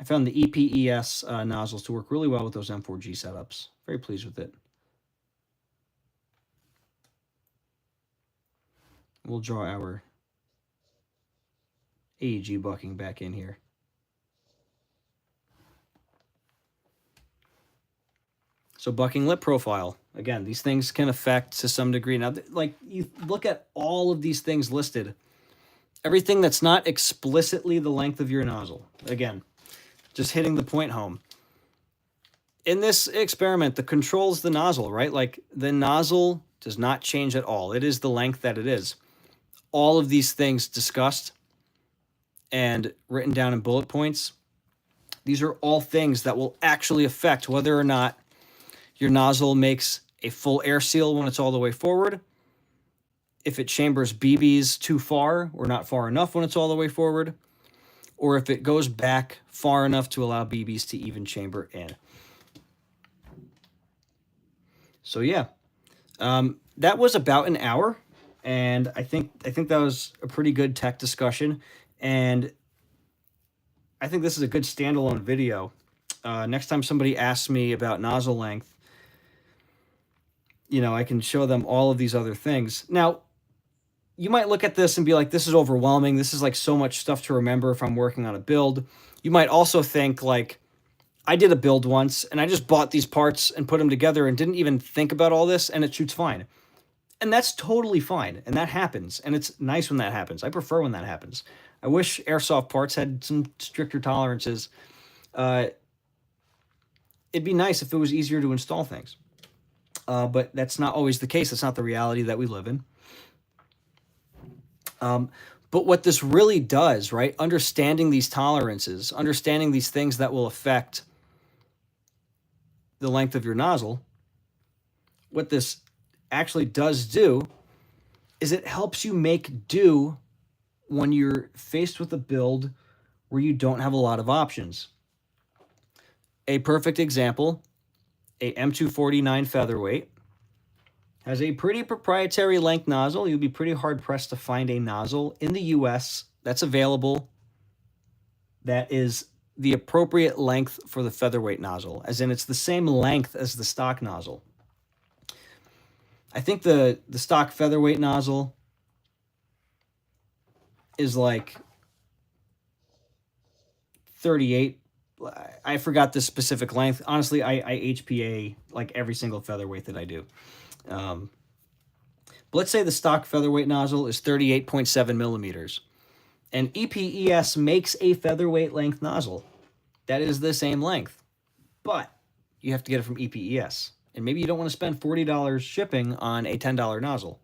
I found the EPES nozzles to work really well with those M4G setups. Very pleased with it. We'll draw our AEG bucking back in here. So bucking lip profile. Again, these things can affect to some degree. Now, like you look at all of these things listed, everything that's not explicitly the length of your nozzle. Again, just hitting the point home. In this experiment, the control's the nozzle, right? Like the nozzle does not change at all. It is the length that it is. All of these things discussed and written down in bullet points, these are all things that will actually affect whether or not your nozzle makes a full air seal when it's all the way forward, if it chambers BBs too far or not far enough when it's all the way forward, or if it goes back far enough to allow BBs to even chamber in. So yeah, that was about an hour, and I think that was a pretty good tech discussion, and I think this is a good standalone video. Next time somebody asks me about nozzle length, you know, I can show them all of these other things. Now, you might look at this and be like, this is overwhelming. This is like so much stuff to remember if I'm working on a build. You might also think like, I did a build once and I just bought these parts and put them together and didn't even think about all this and it shoots fine. And that's totally fine. And that happens. And it's nice when that happens. I prefer when that happens. I wish Airsoft parts had some stricter tolerances. It'd be nice if it was easier to install things. But that's not always the case. That's not the reality that we live in. But what this really does, right, understanding these tolerances, understanding these things that will affect the length of your nozzle, what this actually does do is it helps you make do when you're faced with a build where you don't have a lot of options. A perfect example, a M249 featherweight has a pretty proprietary length nozzle. You'll be pretty hard-pressed to find a nozzle in the US that's available that is the appropriate length for the featherweight nozzle, as in it's the same length as the stock nozzle. I think the stock featherweight nozzle is like 38. I forgot the specific length. Honestly, I HPA like every single featherweight that I do. But let's say the stock featherweight nozzle is 38.7 millimeters. And EPES makes a featherweight length nozzle that is the same length. But you have to get it from EPES. And maybe you don't want to spend $40 shipping on a $10 nozzle.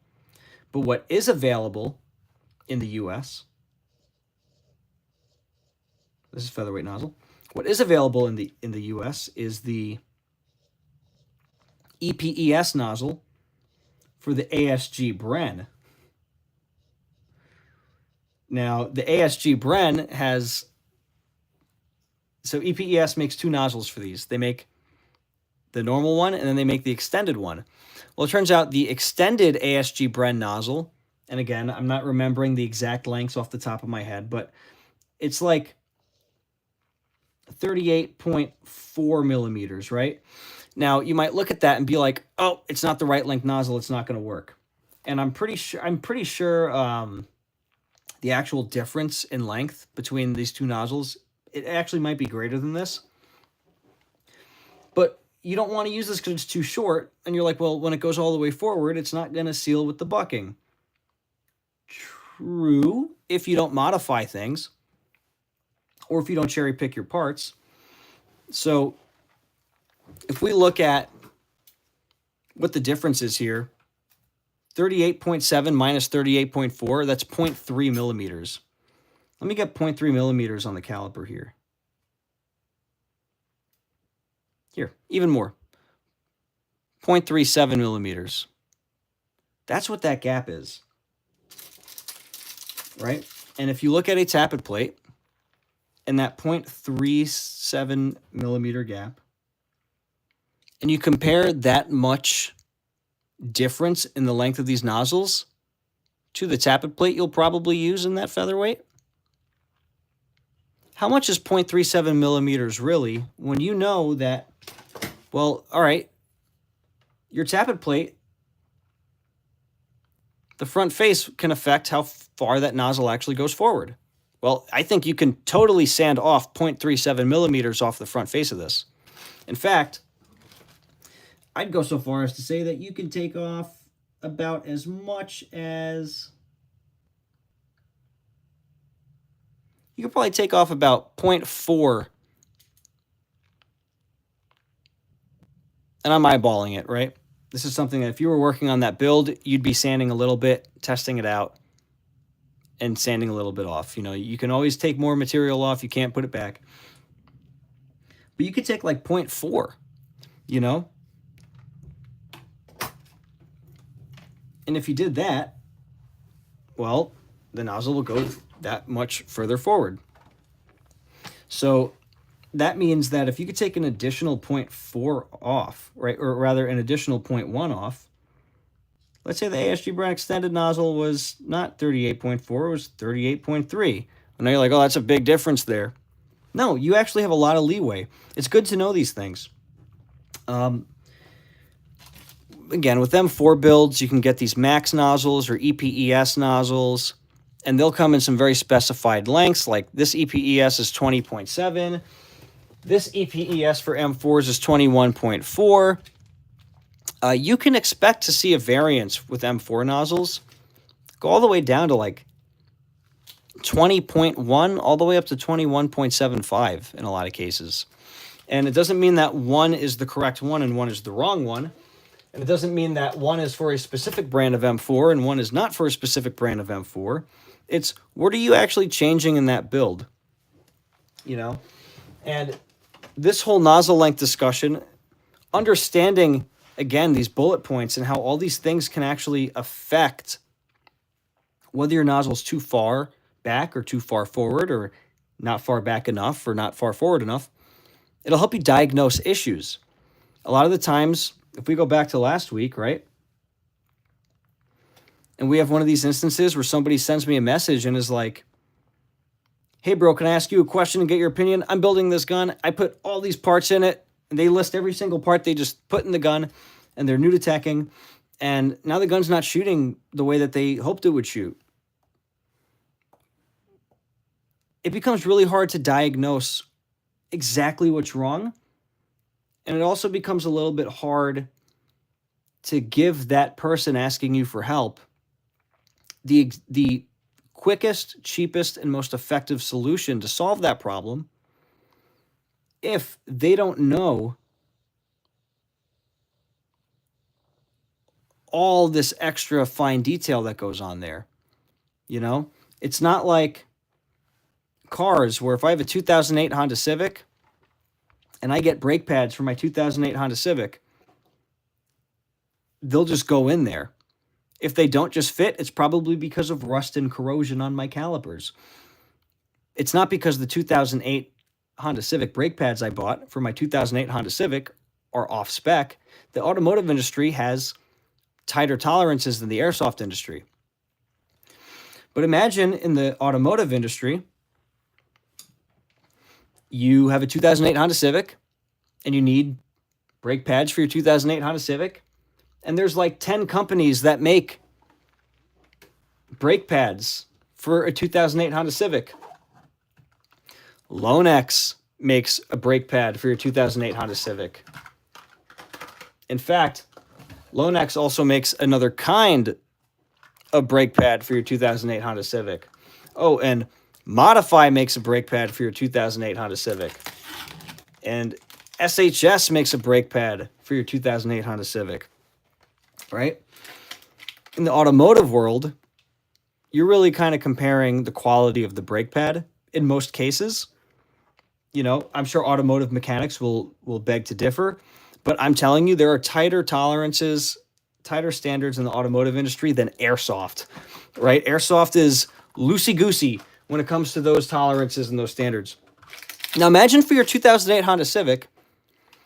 But what is available in the US This is featherweight nozzle. What is available in the US is the EPES nozzle for the ASG Bren. Now, the ASG Bren has... So EPES makes two nozzles for these. They make the normal one, and then they make the extended one. Well, it turns out the extended ASG Bren nozzle, and again, I'm not remembering the exact lengths off the top of my head, but it's like 38.4 millimeters, right? Now, you might look at that and be like, oh, it's not the right length nozzle, it's not going to work. And I'm pretty sure the actual difference in length between these two nozzles, it actually might be greater than this. But you don't want to use this because it's too short, and you're like, well, when it goes all the way forward, it's not going to seal with the bucking. True, if you don't modify things, or if you don't cherry pick your parts. So if we look at what the difference is here, 38.7 minus 38.4, that's 0.3 millimeters. Let me get 0.3 millimeters on the caliper here. Here, even more. 0.37 millimeters. That's what that gap is. Right? And if you look at a tappet plate, and that 0.37 millimeter gap, and you compare that much difference in the length of these nozzles to the tappet plate you'll probably use in that featherweight, how much is 0.37 millimeters really when you know that, well, all right, your tappet plate, the front face can affect how far that nozzle actually goes forward. Well, I think you can totally sand off 0.37 millimeters off the front face of this. In fact, I'd go so far as to say that you can take off about as much as... You could probably take off about 0.4. And I'm eyeballing it, right? This is something that if you were working on that build, you'd be sanding a little bit, testing it out, and sanding a little bit off. You know, you can always take more material off. You can't put it back. But you could take like 0.4, you know? And if you did that, well, the nozzle will go that much further forward. So that means that if you could take an additional 0.4 off, right, or rather an additional 0.1 off, let's say the ASG Bren extended nozzle was not 38.4, it was 38.3. I know you're like, oh, that's a big difference there. No, you actually have a lot of leeway. It's good to know these things. Again, with M4 builds, you can get these max nozzles or EPES nozzles, and they'll come in some very specified lengths, like this EPES is 20.7. This EPES for M4s is 21.4. You can expect to see a variance with M4 nozzles go all the way down to like 20.1 all the way up to 21.75 in a lot of cases. And it doesn't mean that one is the correct one and one is the wrong one. And it doesn't mean that one is for a specific brand of M4 and one is not for a specific brand of M4. It's what are you actually changing in that build? You know? And this whole nozzle length discussion, understanding, again, these bullet points and how all these things can actually affect whether your nozzle's too far back or too far forward or not far back enough or not far forward enough, it'll help you diagnose issues. A lot of the times, if we go back to last week, right? And we have one of these instances where somebody sends me a message and is like, hey, bro, can I ask you a question and get your opinion? I'm building this gun. I put all these parts in it. And they list every single part they just put in the gun. And they're new to teching. And now the gun's not shooting the way that they hoped it would shoot. It becomes really hard to diagnose exactly what's wrong. And it also becomes a little bit hard to give that person asking you for help the quickest, cheapest, and most effective solution to solve that problem if they don't know all this extra fine detail that goes on there. You know, it's not like cars where if I have a 2008 Honda Civic and I get brake pads for my 2008 Honda Civic, they'll just go in there. If they don't just fit, it's probably because of rust and corrosion on my calipers. It's not because the 2008 Honda Civic brake pads I bought for my 2008 Honda Civic are off spec. The automotive industry has tighter tolerances than the airsoft industry. But imagine in the automotive industry, you have a 2008 Honda Civic and you need brake pads for your 2008 Honda Civic. And there's like 10 companies that make brake pads for a 2008 Honda Civic. Lonex makes a brake pad for your 2008 Honda Civic. In fact, Lonex also makes another kind of brake pad for your 2008 Honda Civic. Oh, and Modify makes a brake pad for your 2008 Honda Civic. And SHS makes a brake pad for your 2008 Honda Civic. Right? In the automotive world, you're really kind of comparing the quality of the brake pad in most cases. You know, I'm sure automotive mechanics will beg to differ, but I'm telling you, there are tighter tolerances, tighter standards in the automotive industry than airsoft, right? Airsoft is loosey-goosey when it comes to those tolerances and those standards. Now, imagine for your 2008 Honda Civic,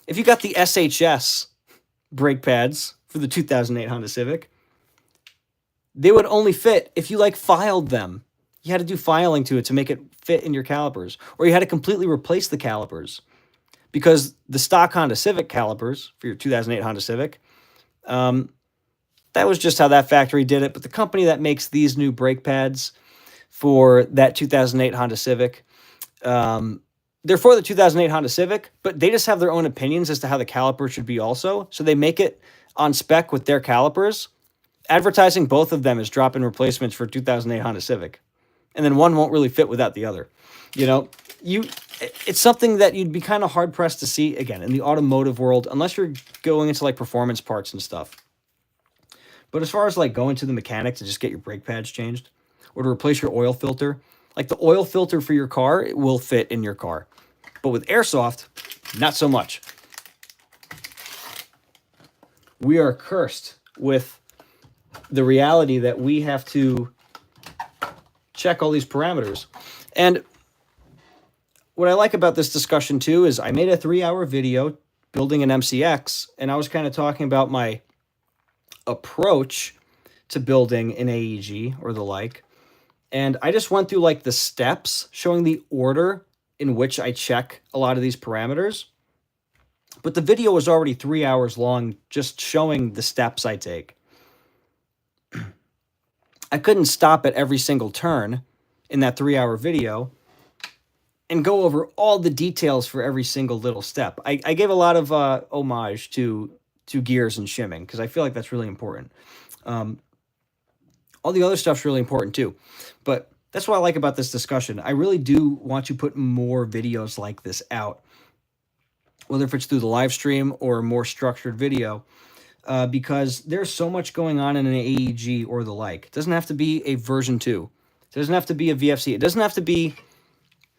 if you got the SHS brake pads for the 2008 Honda Civic, they would only fit if you like filed them. You had to do filing to it to make it fit in your calipers, or you had to completely replace the calipers, because the stock Honda Civic calipers for your 2008 Honda Civic, that was just how that factory did it. But the company that makes these new brake pads for that 2008 Honda Civic, they're for the 2008 Honda Civic, but they just have their own opinions as to how the caliper should be also. So they make it on spec with their calipers, advertising both of them as drop-in replacements for 2008 Honda Civic. And then one won't really fit without the other. You know, it's something that you'd be kind of hard-pressed to see, again, in the automotive world, unless you're going into, like, performance parts and stuff. But as far as, like, going to the mechanic to just get your brake pads changed or to replace your oil filter, like, the oil filter for your car, it will fit in your car. But with airsoft, not so much. We are cursed with the reality that we have to check all these parameters. And what I like about this discussion too is I made a 3-hour video building an MCX, and I was kind of talking about my approach to building an AEG or the like. And I just went through like the steps showing the order in which I check a lot of these parameters. But the video was already 3 hours long, just showing the steps I take. I couldn't stop at every single turn in that 3-hour video and go over all the details for every single little step. I gave a lot of homage to gears and shimming because I feel like that's really important. All the other stuff's really important too. But that's what I like about this discussion. I really do want to put more videos like this out, whether if it's through the live stream or a more structured video. Because there's so much going on in an AEG or the like. It doesn't have to be a version 2. It doesn't have to be a VFC. It doesn't have to be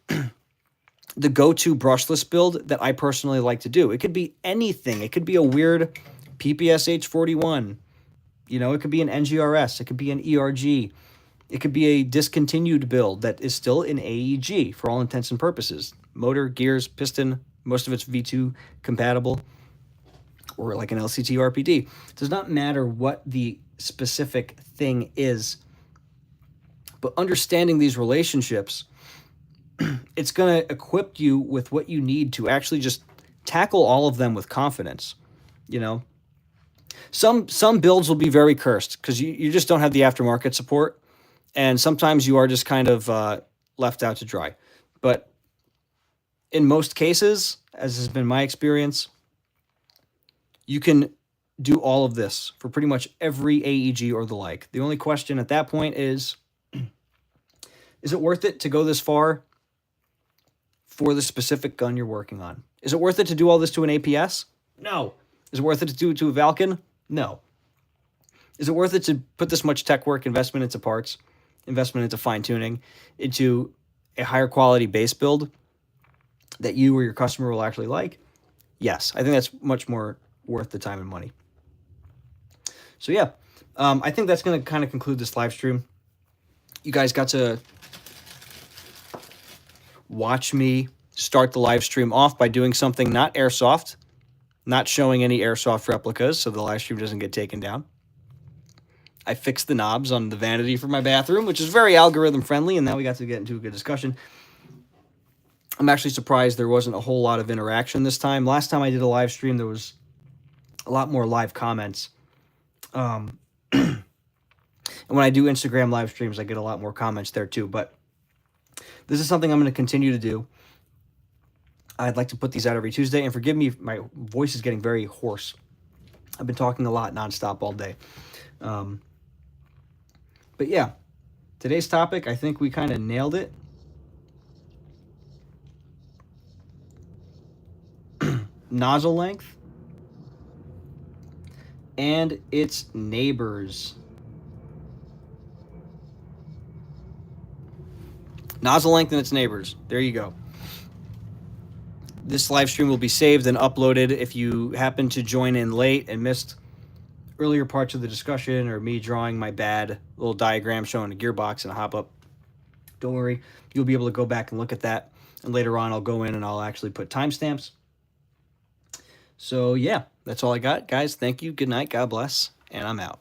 the go-to brushless build that I personally like to do. It could be anything. It could be a weird PPS H41. You know, it could be an NGRS. It could be an ERG. It could be a discontinued build that is still an AEG for all intents and purposes. Motor, gears, piston, most of it's V2 compatible, or like an LCT RPD. It does not matter what the specific thing is, but understanding these relationships, it's going to equip you with what you need to actually just tackle all of them with confidence. You know, some builds will be very cursed because you just don't have the aftermarket support, and sometimes you are just kind of left out to dry. But in most cases, as has been my experience, you can do all of this for pretty much every AEG or the like. The only question at that point is it worth it to go this far for the specific gun you're working on? Is it worth it to do all this to an APS? No. Is it worth it to do it to a Valken? No. Is it worth it to put this much tech work, investment into parts, investment into fine-tuning, into a higher quality base build that you or your customer will actually like, yes, I think that's much more worth the time and money. So yeah, I think that's going to kind of conclude this live stream. You guys got to watch me start the live stream off by doing something not airsoft, not showing any airsoft replicas so the live stream doesn't get taken down. I fixed the knobs on the vanity for my bathroom, which is very algorithm friendly, and now we got to get into a good discussion. I'm actually surprised there wasn't a whole lot of interaction this time. Last time I did a live stream, there was a lot more live comments. And when I do Instagram live streams, I get a lot more comments there too. But this is something I'm going to continue to do. I'd like to put these out every Tuesday. And forgive me if my voice is getting very hoarse. I've been talking a lot nonstop all day. But yeah, today's topic, I think we kind of nailed it. Nozzle length and its neighbors. Nozzle length and its neighbors. There you go. This live stream will be saved and uploaded. If you happen to join in late and missed earlier parts of the discussion or me drawing my bad little diagram showing a gearbox and a hop-up, don't worry. You'll be able to go back and look at that. And later on, I'll go in and I'll actually put timestamps. So, yeah, that's all I got. Guys, thank you. Good night. God bless. And I'm out.